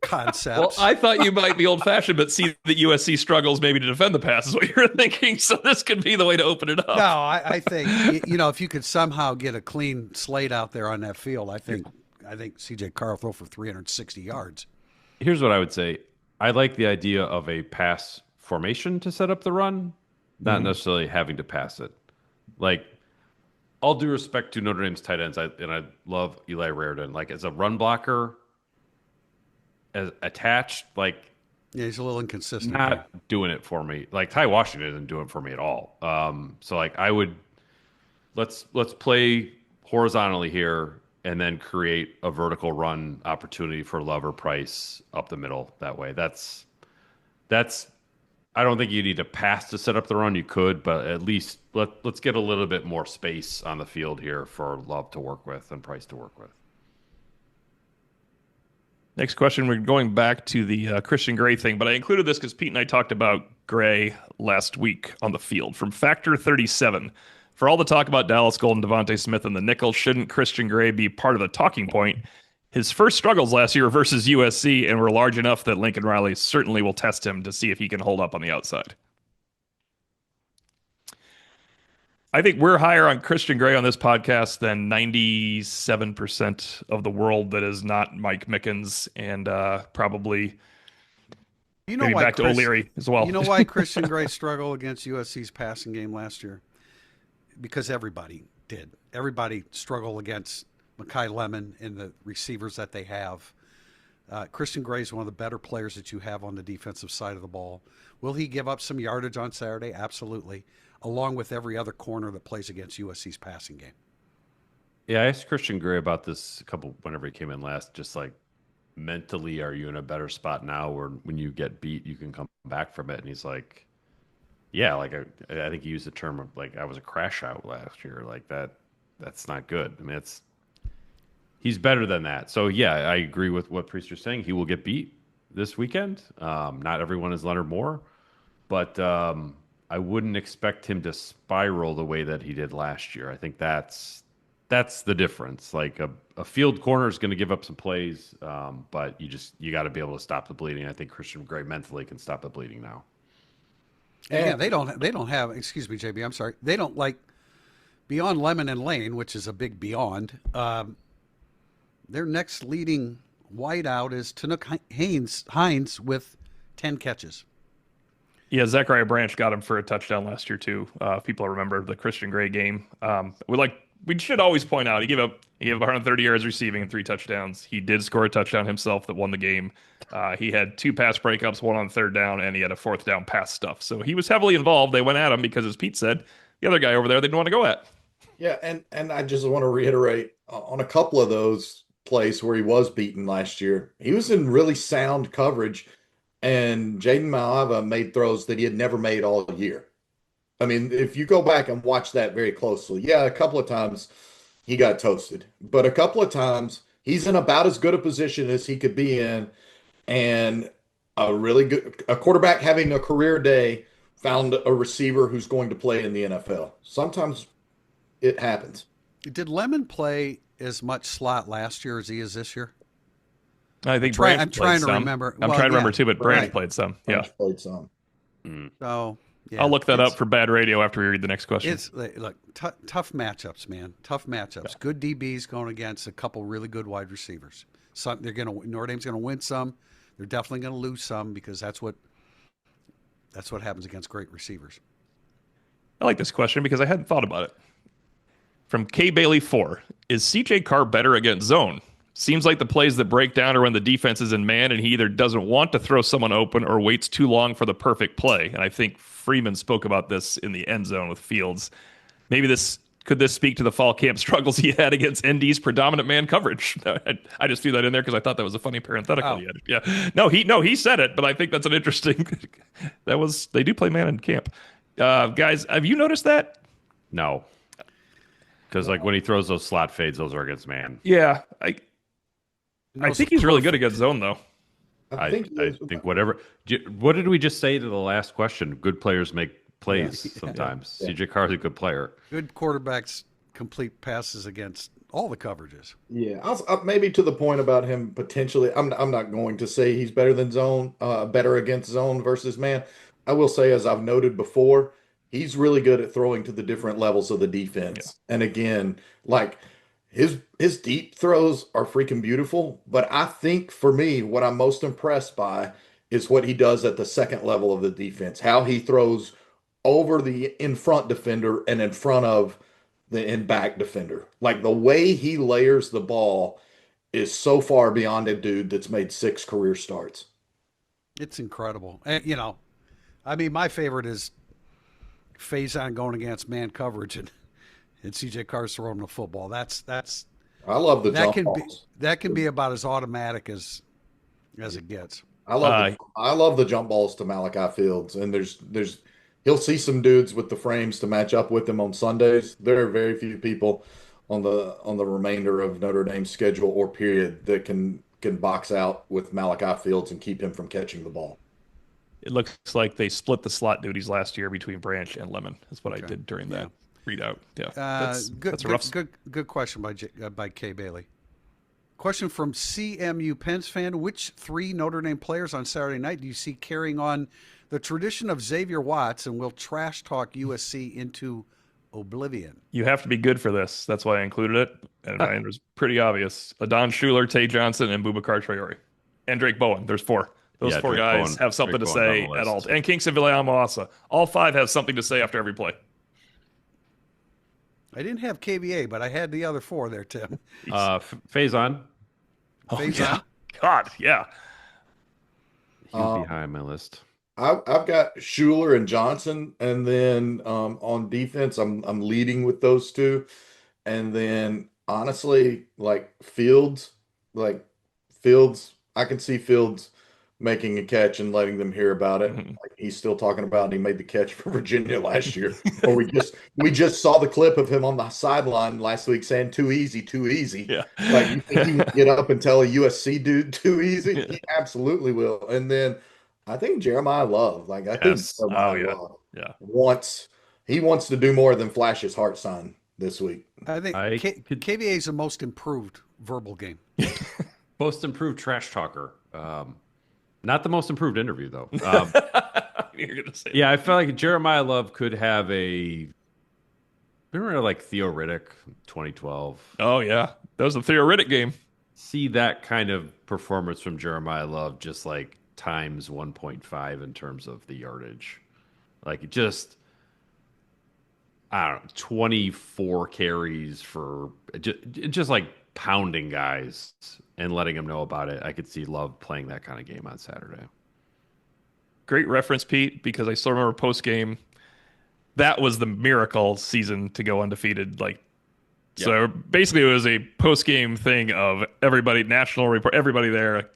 concepts. Well, I thought you might be old fashioned, but see that USC struggles maybe to defend the pass is what you're thinking. So this could be the way to open it up. No, I think if you could somehow get a clean slate out there on that field, I think CJ Carr will throw for 360 yards. Here's what I would say. I like the idea of a pass formation to set up the run, not necessarily having to pass it. Like, all due respect to Notre Dame's tight ends, and I love Eli Raridon. Like, as a run blocker, as attached, like, Yeah, he's a little inconsistent. not doing it for me. Like, Ty Washington isn't doing it for me at all. So like, let's play horizontally here and then create a vertical run opportunity for Love or Price up the middle that way. That's I don't think you need to pass to set up the run. You could, but at least let's get a little bit more space on the field here for Love to work with and Price to work with. Next question, we're going back to the Christian Gray thing, but I included this because Pete and I talked about Gray last week on the field. From Factor 37, for all the talk about Dallas Gold and Devontae Smith and the nickel, shouldn't Christian Gray be part of the talking point? His first struggles last year versus USC and were large enough that Lincoln Riley certainly will test him to see if he can hold up on the outside. I think we're higher on Christian Gray on this podcast than 97% of the world that is not Mike Mickens and probably maybe back to O'Leary as well. You know why Christian Gray struggled against USC's passing game last year? Because everybody did. Everybody struggled against Mekhi Lemon and the receivers that they have. Christian Gray is one of the better players that you have on the defensive side of the ball. Will he give up some yardage on Saturday? Absolutely. Along with every other corner that plays against USC's passing game. Yeah, I asked Christian Gray about this whenever he came in last, just like, mentally, are you in a better spot now where when you get beat, you can come back from it? And he's like, yeah, like I think he used the term of like, I was a crash out last year. Like that's not good. I mean, he's better than that. So yeah, I agree with what Priester's saying. He will get beat this weekend. Not everyone is Leonard Moore, but I wouldn't expect him to spiral the way that he did last year. I think that's the difference. Like a field corner is going to give up some plays, but you got to be able to stop the bleeding. I think Christian Gray mentally can stop the bleeding now. Yeah, they don't have. Excuse me, JB. I'm sorry. They don't like beyond Lemon and Lane, which is a big beyond. Their next leading wideout is Tanook Hines with 10 catches. Yeah, Zachariah Branch got him for a touchdown last year too. If people remember the Christian Gray game. We should always point out he gave up 130 yards receiving and 3 touchdowns. He did score a touchdown himself that won the game. He had 2 pass breakups, 1 on 3rd down, and he had a 4th down pass stuff. So he was heavily involved. They went at him because, as Pete said, the other guy over there they didn't want to go at. Yeah, and I just want to reiterate on a couple of those plays where he was beaten last year, he was in really sound coverage, and Jaden Malava made throws that he had never made all year. I mean, if you go back and watch that very closely, yeah, a couple of times he got toasted, but a couple of times he's in about as good a position as he could be in, and a quarterback having a career day found a receiver who's going to play in the NFL. Sometimes it happens. Did Lemon play as much slot last year as he is this year? I think Branch I'm played trying to some. remember. I'm Well, trying to remember yeah, too, but Branch right. played some. Yeah. French played some. So yeah, I'll look that up for bad radio after we read the next question. It's look tough matchups, man. Tough matchups. Yeah. Good DBs going against a couple really good wide receivers. Some Notre Dame's gonna win some. They're definitely gonna lose some because that's what happens against great receivers. I like this question because I hadn't thought about it. From K Bailey 4, is CJ Carr better against zone? Seems like the plays that break down are when the defense is in man and he either doesn't want to throw someone open or waits too long for the perfect play. And I think Freeman spoke about this in the end zone with Fields. Maybe could this speak to the fall camp struggles he had against ND's predominant man coverage? I just threw that in there because I thought that was a funny parenthetical. Oh. Yeah. No, he said it, but I think that's an interesting. They do play man in camp. Guys, have you noticed that? No. Because like when he throws those slot fades, those are against man. Yeah, I think he's really good against zone, though. I think whatever. What did we just say to the last question? Good players make plays sometimes. Yeah. CJ Carr's a good player. Good quarterbacks complete passes against all the coverages. Yeah, maybe to the point about him potentially. I'm not going to say he's better than zone, better against zone versus man. I will say, as I've noted before, he's really good at throwing to the different levels of the defense. Yeah. And again, like his deep throws are freaking beautiful. But I think for me, what I'm most impressed by is what he does at the second level of the defense, how he throws over the in front defender and in front of the in back defender. Like the way he layers the ball is so far beyond a dude that's made 6 career starts. It's incredible. And, I mean, my favorite is Faison going against man coverage and CJ Carr's throwing the football. That's I love the jump balls. That can be about as automatic as it gets. I love the jump balls to Malachi Fields, and there's he'll see some dudes with the frames to match up with him on Sundays. There are very few people on the remainder of Notre Dame's schedule or period that can box out with Malachi Fields and keep him from catching the ball. It looks like they split the slot duties last year between Branch and Lemon. That's what I did during that readout. Yeah, that's a rough. Good question by K Bailey. Question from CMU Pens fan: which 3 Notre Dame players on Saturday night do you see carrying on the tradition of Xavier Watts and will trash talk USC into oblivion? You have to be good for this. That's why I included it, and mine was pretty obvious. Adon Schuler, Tay Johnson, and Boubacar Traore, and Drake Bowen. There's 4. Those 4 guys have something to say at all. And Kingston Villayamoasa. All 5 have something to say after every play. I didn't have KVA, but I had the other 4 there, Tim. Faison. Oh, yeah. God, yeah. He's behind my list. I've got Schuler and Johnson, and then on defense, I'm leading with those 2, and then honestly, Fields, I can see Fields making a catch and letting them hear about it. Mm-hmm. Like he's still talking about he made the catch for Virginia last year. Or we just saw the clip of him on the sideline last week saying too easy. Yeah. Like you think he would get up and tell a USC dude too easy? Yeah. He absolutely will. And then I think Jeremiah Love. Jeremiah Love wants to do more than flash his heart sign this week. I think KVA is the most improved verbal game. Most improved trash talker. Not the most improved interview, though. You're gonna say I feel like Jeremiah Love could have remember like Theo Riddick, 2012. Oh, yeah. That was the Theo Riddick game. See that kind of performance from Jeremiah Love just like times 1.5 in terms of the yardage. Like just, I don't know, 24 carries for just like pounding guys and letting them know about it. I could see Love playing that kind of game on Saturday. Great reference, Pete, because I still remember post-game, that was the miracle season to go undefeated. So basically it was a post-game thing of everybody, national report, everybody there,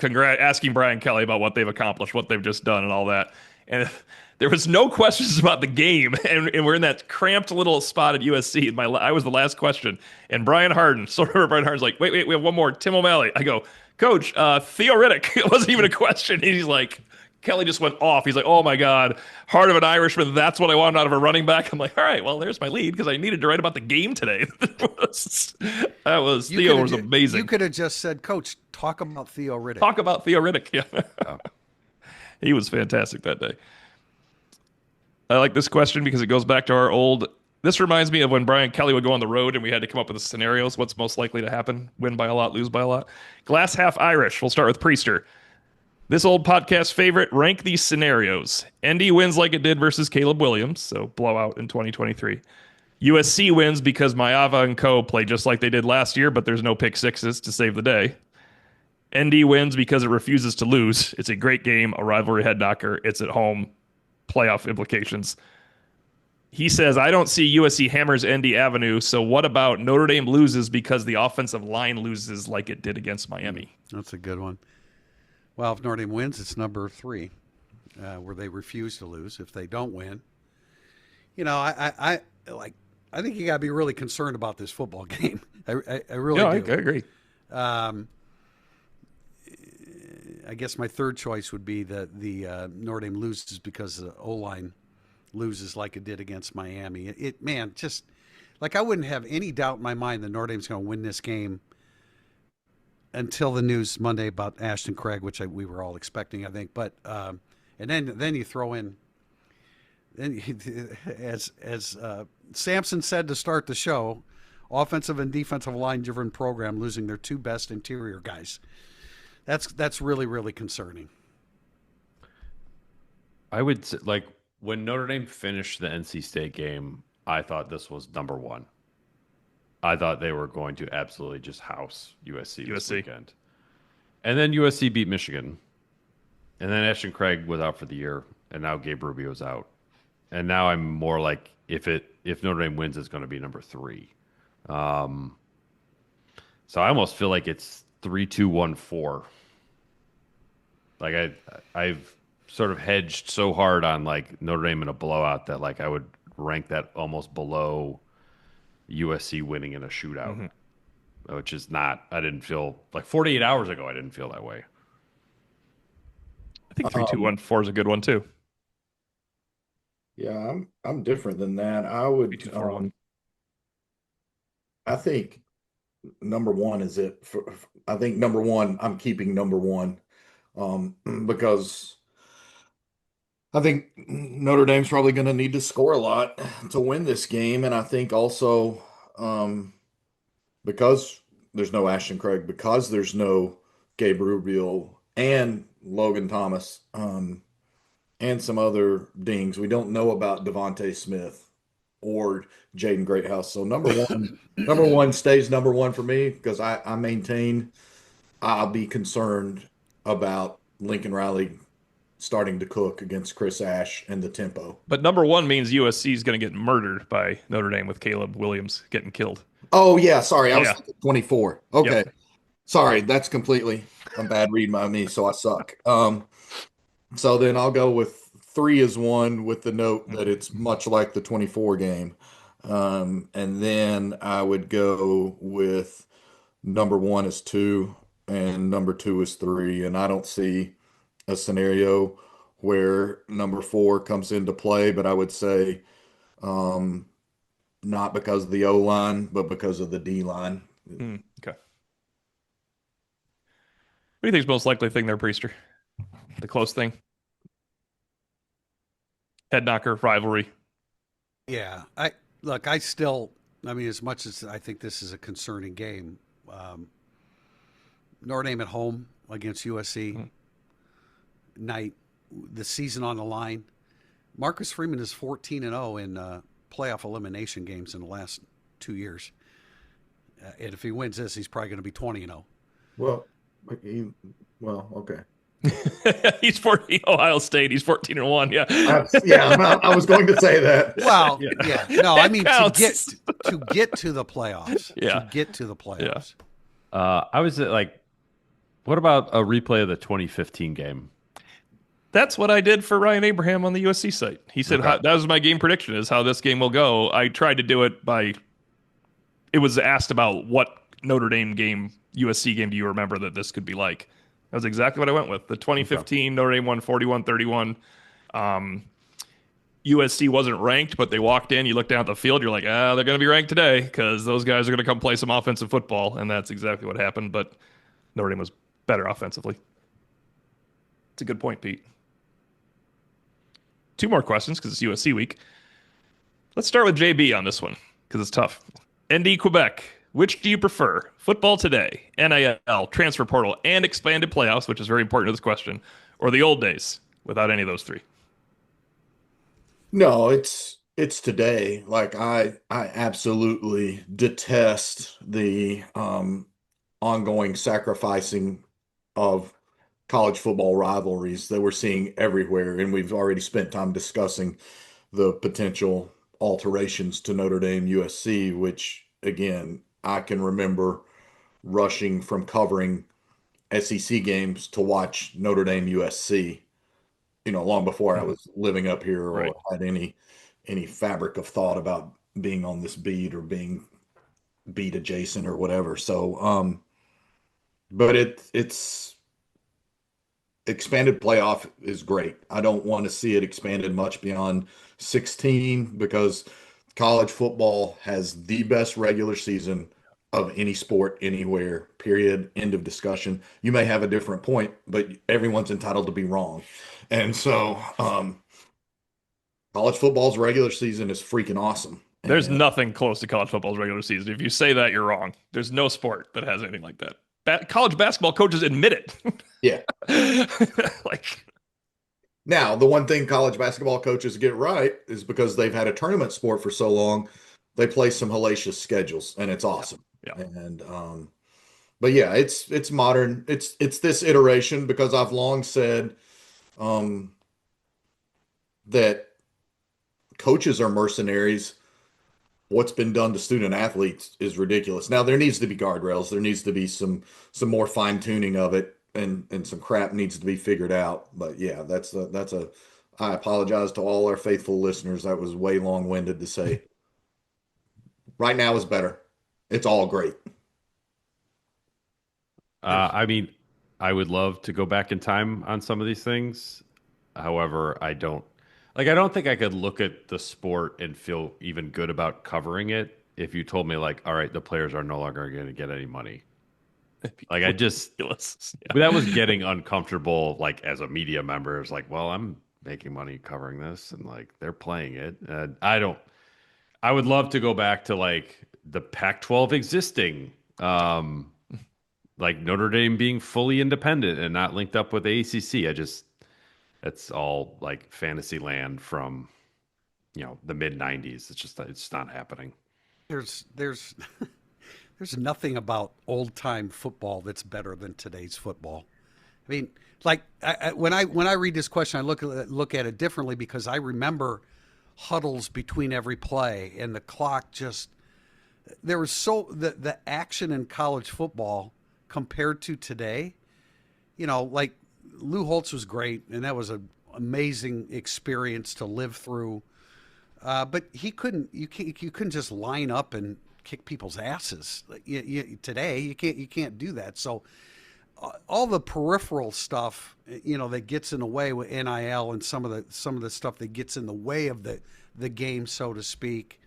asking Brian Kelly about what they've accomplished, what they've just done and all that. And there was no questions about the game, and we're in that cramped little spot at USC. And I was the last question, and Brian Harden. So Brian Harden's like, "Wait, we have one more." Tim O'Malley. I go, "Coach, Theo Riddick." It wasn't even a question. And he's like, Kelly just went off. He's like, "Oh my God, heart of an Irishman. That's what I wanted out of a running back." I'm like, "All right, well, there's my lead because I needed to write about the game today." Theo was amazing. You could have just said, "Coach, talk about Theo Riddick." Talk about Theo Riddick. Yeah, he was fantastic that day. I like this question because it goes back to our old. This reminds me of when Brian Kelly would go on the road and we had to come up with the scenarios. What's most likely to happen? Win by a lot, lose by a lot. Glass half Irish. We'll start with Priester. This old podcast favorite, rank these scenarios. ND wins like it did versus Caleb Williams, so blowout in 2023. USC wins because Maeva and co play just like they did last year, but there's no pick sixes to save the day. ND wins because it refuses to lose. It's a great game, a rivalry head knocker. It's at home, playoff implications. He says, I don't see USC hammers ND Avenue, so what about Notre Dame loses because the offensive line loses like it did against Miami? That's a good one. Well, if Notre Dame wins, it's number 3, where they refuse to lose. If they don't win, I think you got to be really concerned about this football game. I really do. I agree. I guess my third choice would be that the Notre Dame loses because the O-line loses like it did against Miami. Just like I wouldn't have any doubt in my mind that Notre Dame's going to win this game until the news Monday about Ashton Craig, which we were all expecting, I think. But and then you throw in, as Sampson said to start the show, offensive and defensive line driven program losing their 2 best interior guys. That's really, really concerning. I would say, like, when Notre Dame finished the NC State game, I thought this was number 1. I thought they were going to absolutely just house USC this weekend. And then USC beat Michigan. And then Ashton Craig was out for the year, and now Gabe Rubio's out. And now I'm more like, if Notre Dame wins, it's going to be number 3. So I almost feel like it's 3-2-1-4. Like I've sort of hedged so hard on like Notre Dame in a blowout that like I would rank that almost below USC winning in a shootout, which is not. I didn't feel like 48 hours ago. I didn't feel that way. I think 3-2-1-4 is a good one too. Yeah, I'm different than that. I would. 3-2-4-1. I think number 1 is it. I think number 1. I'm keeping number 1 because I think Notre Dame's probably going to need to score a lot to win this game, and I think also because there's no Ashton Craig, because there's no Gabe Rubio and Logan Thomas, and some other dings. We don't know about Devontae Smith or Jaden Greathouse. So number 1 stays number 1 for me because I maintain I'll be concerned about Lincoln Riley starting to cook against Chris Ash and the tempo. But number 1 means USC is going to get murdered by Notre Dame with Caleb Williams getting killed. Oh, yeah. Sorry. I was thinking 24. Okay. Yep. Sorry. That's completely a bad read by me. So I suck. So then I'll go with 3 as 1 with the note that it's much like the 24 game. And then I would go with number 1 is 2 and number 2 is 3. And I don't see a scenario where number 4 comes into play, but I would say not because of the O-line, but because of the D-line. Okay. What do you think is most likely thing there, Priester? The close thing? Head knocker, rivalry. Yeah. As much as I think this is a concerning game, Notre Dame at home against USC, night, the season on the line. Marcus Freeman is 14-0 in playoff elimination games in the last 2 years. And if he wins this, he's probably going to be 20-0. Well, okay. He's 14. Ohio State. He's 14-1. Yeah. I was going to say that. Well, yeah. No, I mean counts. to get to the playoffs. Yeah. To get to the playoffs. I was like, what about a replay of the 2015 game? That's what I did for Ryan Abraham on the USC site. He said, that was my game prediction, is how this game will go. I tried to do it by, it was asked about what Notre Dame game, USC game do you remember that this could be like? That was exactly what I went with. The 2015 Notre Dame won 41-31. USC wasn't ranked, but they walked in. You look down at the field, you're like, they're going to be ranked today because those guys are going to come play some offensive football, and that's exactly what happened. But Notre Dame was better offensively. It's a good point, Pete. Two more questions because it's USC week. Let's start with JB on this one because it's tough. ND Quebec, which do you prefer? Football today, NIL, transfer portal, and expanded playoffs, which is very important to this question, or the old days without any of those three? No, it's today. Like I absolutely detest the ongoing sacrificing of college football rivalries that we're seeing everywhere, and we've already spent time discussing the potential alterations to Notre Dame USC, which again, I can remember rushing from covering SEC games to watch Notre Dame USC, long before I was living up here or Right. had any fabric of thought about being on this beat or being beat adjacent or whatever. So, but it's expanded playoff is great. I don't want to see it expanded much beyond 16 because college football has the best regular season of any sport anywhere, period. End of discussion. You may have a different point, but everyone's entitled to be wrong. And so, college football's regular season is freaking awesome. There's And nothing close to college football's regular season. If you say that, you're wrong. There's no sport that has anything like that. College basketball coaches admit it. yeah. Like, Now, the one thing college basketball coaches get right is because they've had a tournament sport for so long, they play some hellacious schedules, and it's awesome. yeah. And but yeah, it's modern. It's this iteration because I've long said um that coaches are mercenaries. What's been done to student athletes is ridiculous. Now there needs to be guardrails. There needs to be some more fine tuning of it, and some crap needs to be figured out. But yeah, that's a. I apologize to all our faithful listeners. That was way long winded to say. Right now is better. It's all great. I mean, I would love to go back in time on some of these things. However, I don't think I could look at the sport and feel even good about covering it if you told me like, all right, the players are no longer going to get any money. Like I just, Ridiculous. that was getting uncomfortable. Like as a media member, it's like, well, I'm making money covering this, and like they're playing it. And I would love to go back to like the Pac-12 existing, like Notre Dame being fully independent and not linked up with the ACC. That's all like fantasy land from, the mid '90s. It's not happening. There's there's nothing about old time football that's better than today's football. I mean, like when I read this question, I look at it differently because I remember huddles between every play and the clock just there was the action in college football compared to today. Like Lou Holtz was great, and that was an amazing experience to live through. But he couldn't. You couldn't just line up and kick people's asses. Today, you can't do that. So all the peripheral stuff, that gets in the way with NIL and some of the stuff that gets in the way of the game, so to speak.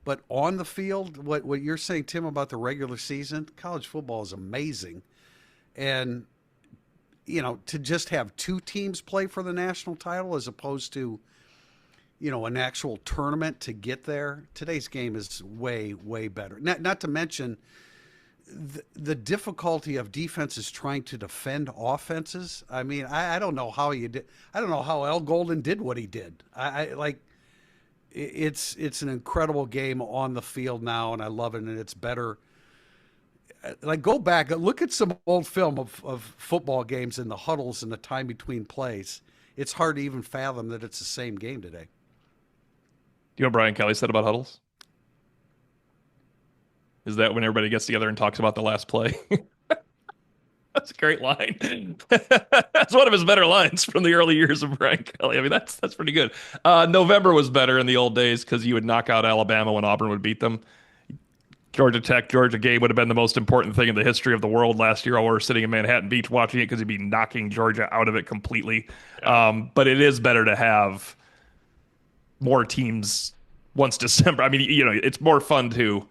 But on the field, what you're saying, Tim, about the regular season, college football is amazing, and to just have two teams play for the national title as opposed to, an actual tournament to get there. Today's game is way, way better. Not to mention the difficulty of defenses trying to defend offenses. I mean, I don't know how you did. I don't know how Al Golden did what he did. I like. It's an incredible game on the field now, and I love it, and it's better. Like, go back, look at some old film of football games and the huddles and the time between plays. It's hard to even fathom that it's the same game today. Do you know what Brian Kelly said about huddles? Is that when everybody gets together and talks about the last play? That's a great line. That's one of his better lines from the early years of Brian Kelly. I mean, that's pretty good. November was better in the old days because you would knock out Alabama when Auburn would beat them. Georgia Tech, Georgia game would have been the most important thing in the history of the world last year while we were sitting in Manhattan Beach watching it because he'd be knocking Georgia out of it completely. But it is better to have more teams once December. I mean, it's more fun to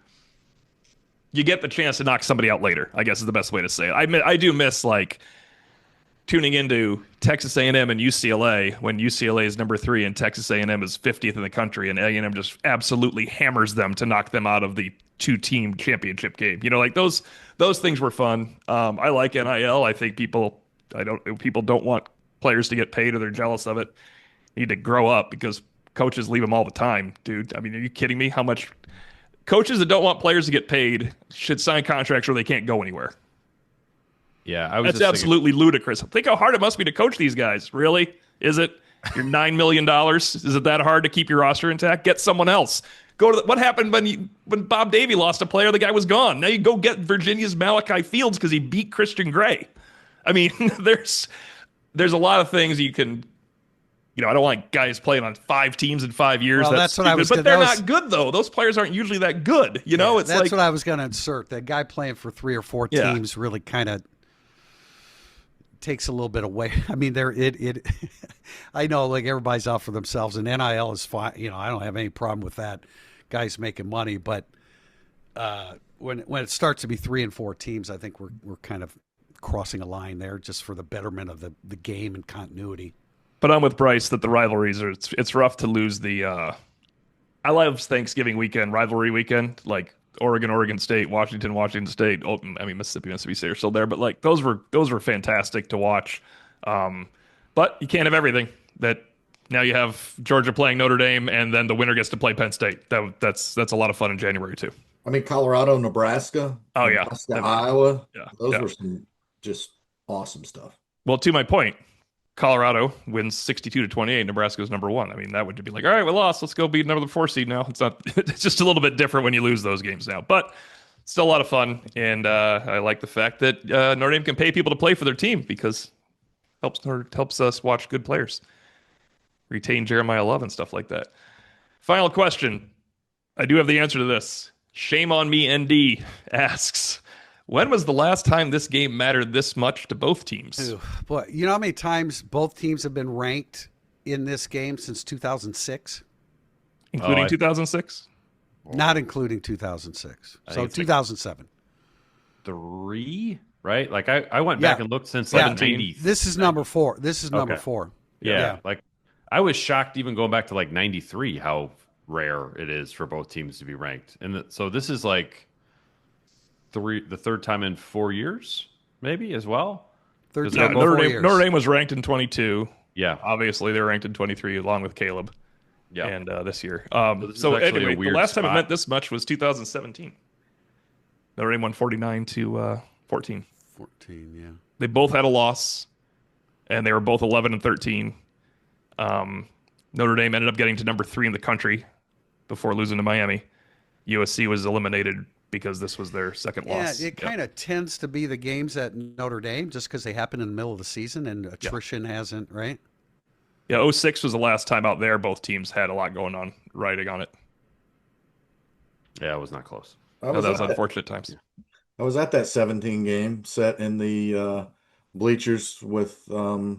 you get the chance to knock somebody out later, I guess is the best way to say it. I do miss like tuning into Texas A&M and UCLA when UCLA is number 3 and Texas A&M is 50th in the country, and A&M just absolutely hammers them to knock them out of the 2-team championship game. Like those things were fun. I like NIL. I think people don't want players to get paid or they're jealous of it. They need to grow up because coaches leave them all the time, dude. I mean, are you kidding me? How much coaches that don't want players to get paid should sign contracts where they can't go anywhere. Yeah, I was That's just absolutely ludicrous. Think how hard it must be to coach these guys. Really? Is it? You're $9 million. Is it that hard to keep your roster intact? Get someone else. Go to what happened when Bob Davie lost a player? The guy was gone. Now you go get Virginia's Malachi Fields because he beat Christian Gray. I mean, there's a lot of things you can. I don't like guys playing on 5 teams in 5 years. Well, that's what I was. But they're not good though. Those players aren't usually that good. It's that's like what I was going to insert. That guy playing for 3 or 4 teams really kind of takes a little bit away. I mean, I know like everybody's out for themselves, and NIL is fine. I don't have any problem with that. Guys making money, but when it starts to be 3 and 4 teams, I think we're kind of crossing a line there just for the betterment of the game and continuity. But I'm with Bryce that the rivalries are. It's rough to lose the. I love Thanksgiving weekend, rivalry weekend, like Oregon State, Washington State. Oh, I mean Mississippi State are still there, but like those were fantastic to watch. But you can't have everything. That now you have Georgia playing Notre Dame, and then the winner gets to play Penn State. That's a lot of fun in January too. I mean, Colorado, Nebraska. Oh yeah, Nebraska, Iowa. Yeah, those were some just awesome stuff. Well, to my point, Colorado wins 62-28. Nebraska's number 1. I mean, that would be like, all right, we lost. Let's go beat another 4 seed now. It's not. It's just a little bit different when you lose those games now, but still a lot of fun. And I like the fact that Notre Dame can pay people to play for their team because helps us watch good players, retain Jeremiah Love and stuff like that. Final question. I do have the answer to this. Shame on me, ND asks. When was the last time this game mattered this much to both teams? Ooh, boy, you know how many times both teams have been ranked in this game since 2006? Including 2006? Not including 2006. So 2007. 3, right? Like I went back and looked since like 90. This is number 4. This is number 4. Yeah. Like I was shocked even going back to like 93 how rare it is for both teams to be ranked. And so this is like the third time in 4 years, maybe as well. Notre Dame was ranked in 22. Yeah, obviously they're ranked in 23 along with Caleb. Yeah, and this year. So anyway, the last time it meant this much was 2017. Notre Dame won 49-14. 14, yeah. They both had a loss, and they were both 11-13. Notre Dame ended up getting to number 3 in the country before losing to Miami. USC was eliminated because this was their second loss. Yeah, it kind of tends to be the games at Notre Dame just because they happen in the middle of the season and attrition hasn't, right? Yeah, 06 was the last time out there. Both teams had a lot going on, riding on it. Yeah, it was not close. That was unfortunate times. I was at that 17 game set in the bleachers with a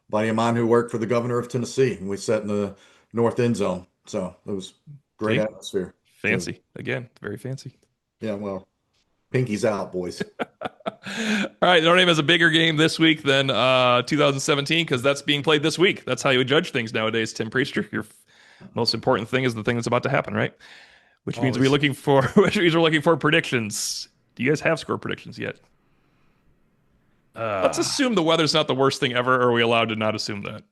buddy of mine who worked for the governor of Tennessee, and we sat in the north end zone. So it was great atmosphere. Fancy. Again, very fancy. Yeah, well, pinky's out, boys. All right, Notre Dame has a bigger game this week than 2017 because that's being played this week. That's how you judge things nowadays, Tim Priester. Your most important thing is the thing that's about to happen, right? Which means we're looking for predictions. Do you guys have score predictions yet? Let's assume the weather's not the worst thing ever. Or are we allowed to not assume that?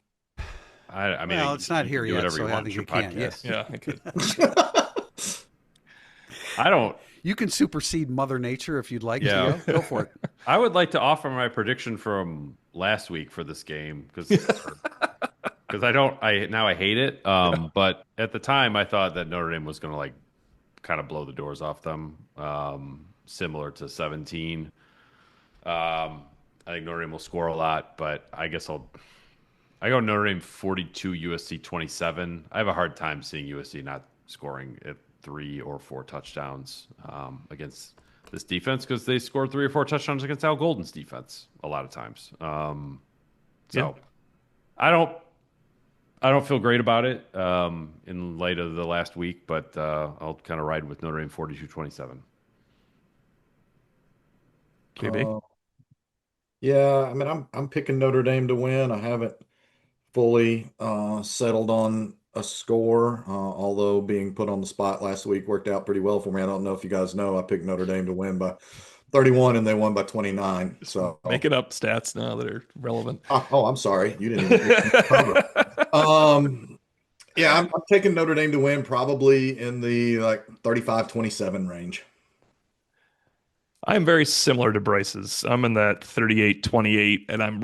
I mean, well, it's not here yet, so I think you can. Yes. Yeah, I could. I don't. You can supersede Mother Nature if you'd like to. Go for it. I would like to offer my prediction from last week for this game because I hate it. But at the time, I thought that Notre Dame was going to like kind of blow the doors off them, similar to 17. I think Notre Dame will score a lot, but I guess I go Notre Dame 42, USC 27. I have a hard time seeing USC not scoring 3 or 4 touchdowns against this defense because they scored 3 or 4 touchdowns against Al Golden's defense a lot of times. So I don't feel great about it in light of the last week, but I'll kind of ride with Notre Dame 42-27. KB? Yeah, I mean, I'm picking Notre Dame to win. I haven't fully settled on a score, although being put on the spot last week worked out pretty well for me. I don't know if you guys know, I picked Notre Dame to win by 31 and they won by 29. So Making up stats now that are relevant. oh, I'm sorry. You didn't even cover. Yeah, I'm taking Notre Dame to win probably in the like 35-27 range. I'm very similar to Bryce's. I'm in that 38-28, and I'm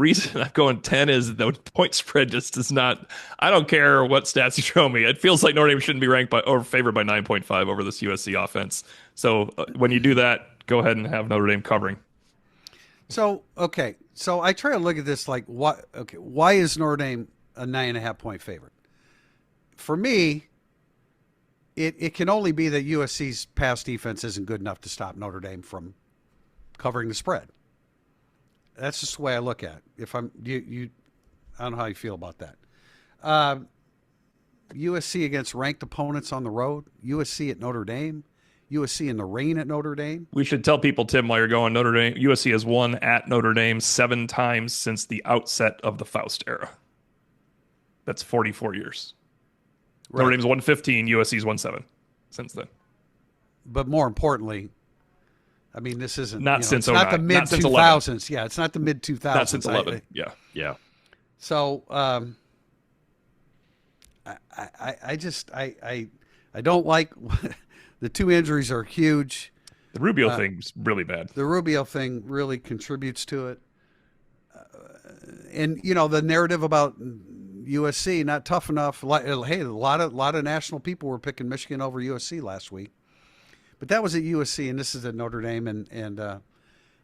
going 10 is the point spread just does not. I don't care what stats you show me. It feels like Notre Dame shouldn't be ranked by or favored by 9.5 over this USC offense. So when you do that, go ahead and have Notre Dame covering. So so I try to look at this like what? Okay, why is Notre Dame a 9.5 point favorite? For me, it can only be that USC's pass defense isn't good enough to stop Notre Dame from covering the spread. That's just the way I look at it. If I'm you I don't know how you feel about that. USC against ranked opponents on the road, USC at Notre Dame, USC in the rain at Notre Dame. We should tell people, Tim, while you're going, Notre Dame, USC has won at Notre Dame 7 times since the outset of the Faust era. That's 44 years. Right. Notre Dame's won 15, USC's won 7 since then. But more importantly, I mean, this isn't not since it's not the 09, mid not since 2000s. Yeah, it's not the mid 2000s. Not since 11. Yeah. So I just don't like the 2 injuries are huge. The Rubio thing's really bad. The Rubio thing really contributes to it. And the narrative about USC not tough enough. Hey, a lot of national people were picking Michigan over USC last week, but that was at USC, and this is at Notre Dame, and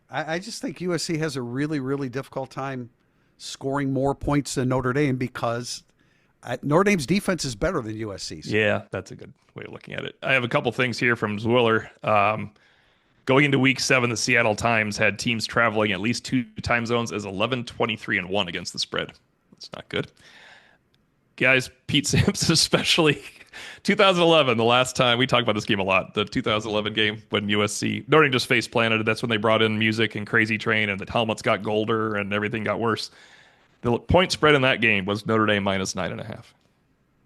I just think USC has a really, really difficult time scoring more points than Notre Dame because Notre Dame's defense is better than USC's. Yeah, that's a good way of looking at it. I have a couple things here from Zwiller. Going into week 7, the Seattle Times had teams traveling at least 2 time zones as 11, 23, and 1 against the spread. That's not good. Guys, Pete Sampson especially. 2011, the last time, we talk about this game a lot, the 2011 game when USC, Notre Dame just face planted. That's when they brought in music and Crazy Train and the helmets got golder and everything got worse. The point spread in that game was Notre Dame minus 9.5.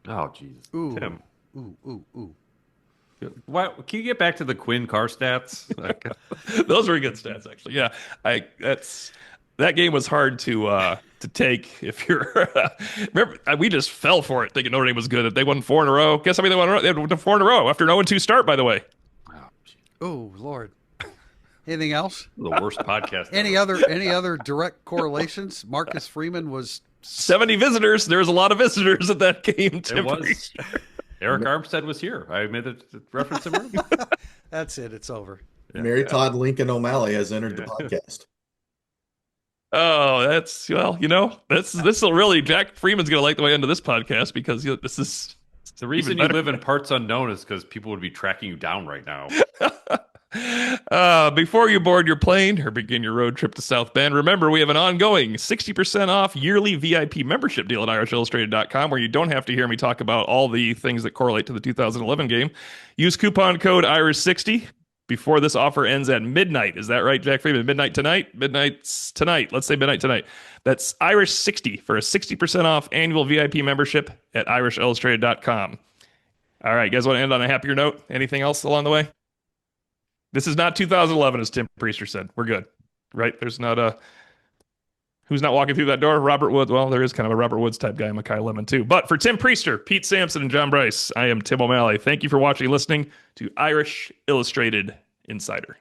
Oh, Jesus. Ooh. Tim. Ooh. Why, can you get back to the Quinn Carr stats? Those were good stats, actually. Yeah, that game was hard to take if you're. Remember, we just fell for it thinking Notre Dame was good. They won 4 in a row. Guess how many they won? They won 4 in a row after an 0-2 start. By the way. Oh Lord. Anything else? The worst podcast. Any other direct correlations? Marcus Freeman was 70 visitors. There was a lot of visitors at that game. It was. Eric Armstead was here. I made the reference to him. That's it. It's over. Yeah. Mary Todd Lincoln O'Malley has entered the podcast. Oh, this will really, Jack Freeman's going to like the way into this podcast because this is the reason you live in parts unknown is because people would be tracking you down right now. Before you board your plane or begin your road trip to South Bend, remember we have an ongoing 60% off yearly VIP membership deal at irishillustrated.com where you don't have to hear me talk about all the things that correlate to the 2011 game. Use coupon code IRISH60 before this offer ends at midnight. Is that right, Jack Freeman? Midnight tonight? Midnight's tonight. Let's say midnight tonight. That's IRISH60 for a 60% off annual VIP membership at irishillustrated.com. All right, you guys want to end on a happier note? Anything else along the way? This is not 2011, as Tim Priester said. We're good, right? There's not a... Who's not walking through that door? Robert Woods. Well, there is kind of a Robert Woods type guy, Mekhi Lemon, too. But for Tim Priester, Pete Sampson, and John Bryce, I am Tim O'Malley. Thank you for watching and listening to Irish Illustrated Insider.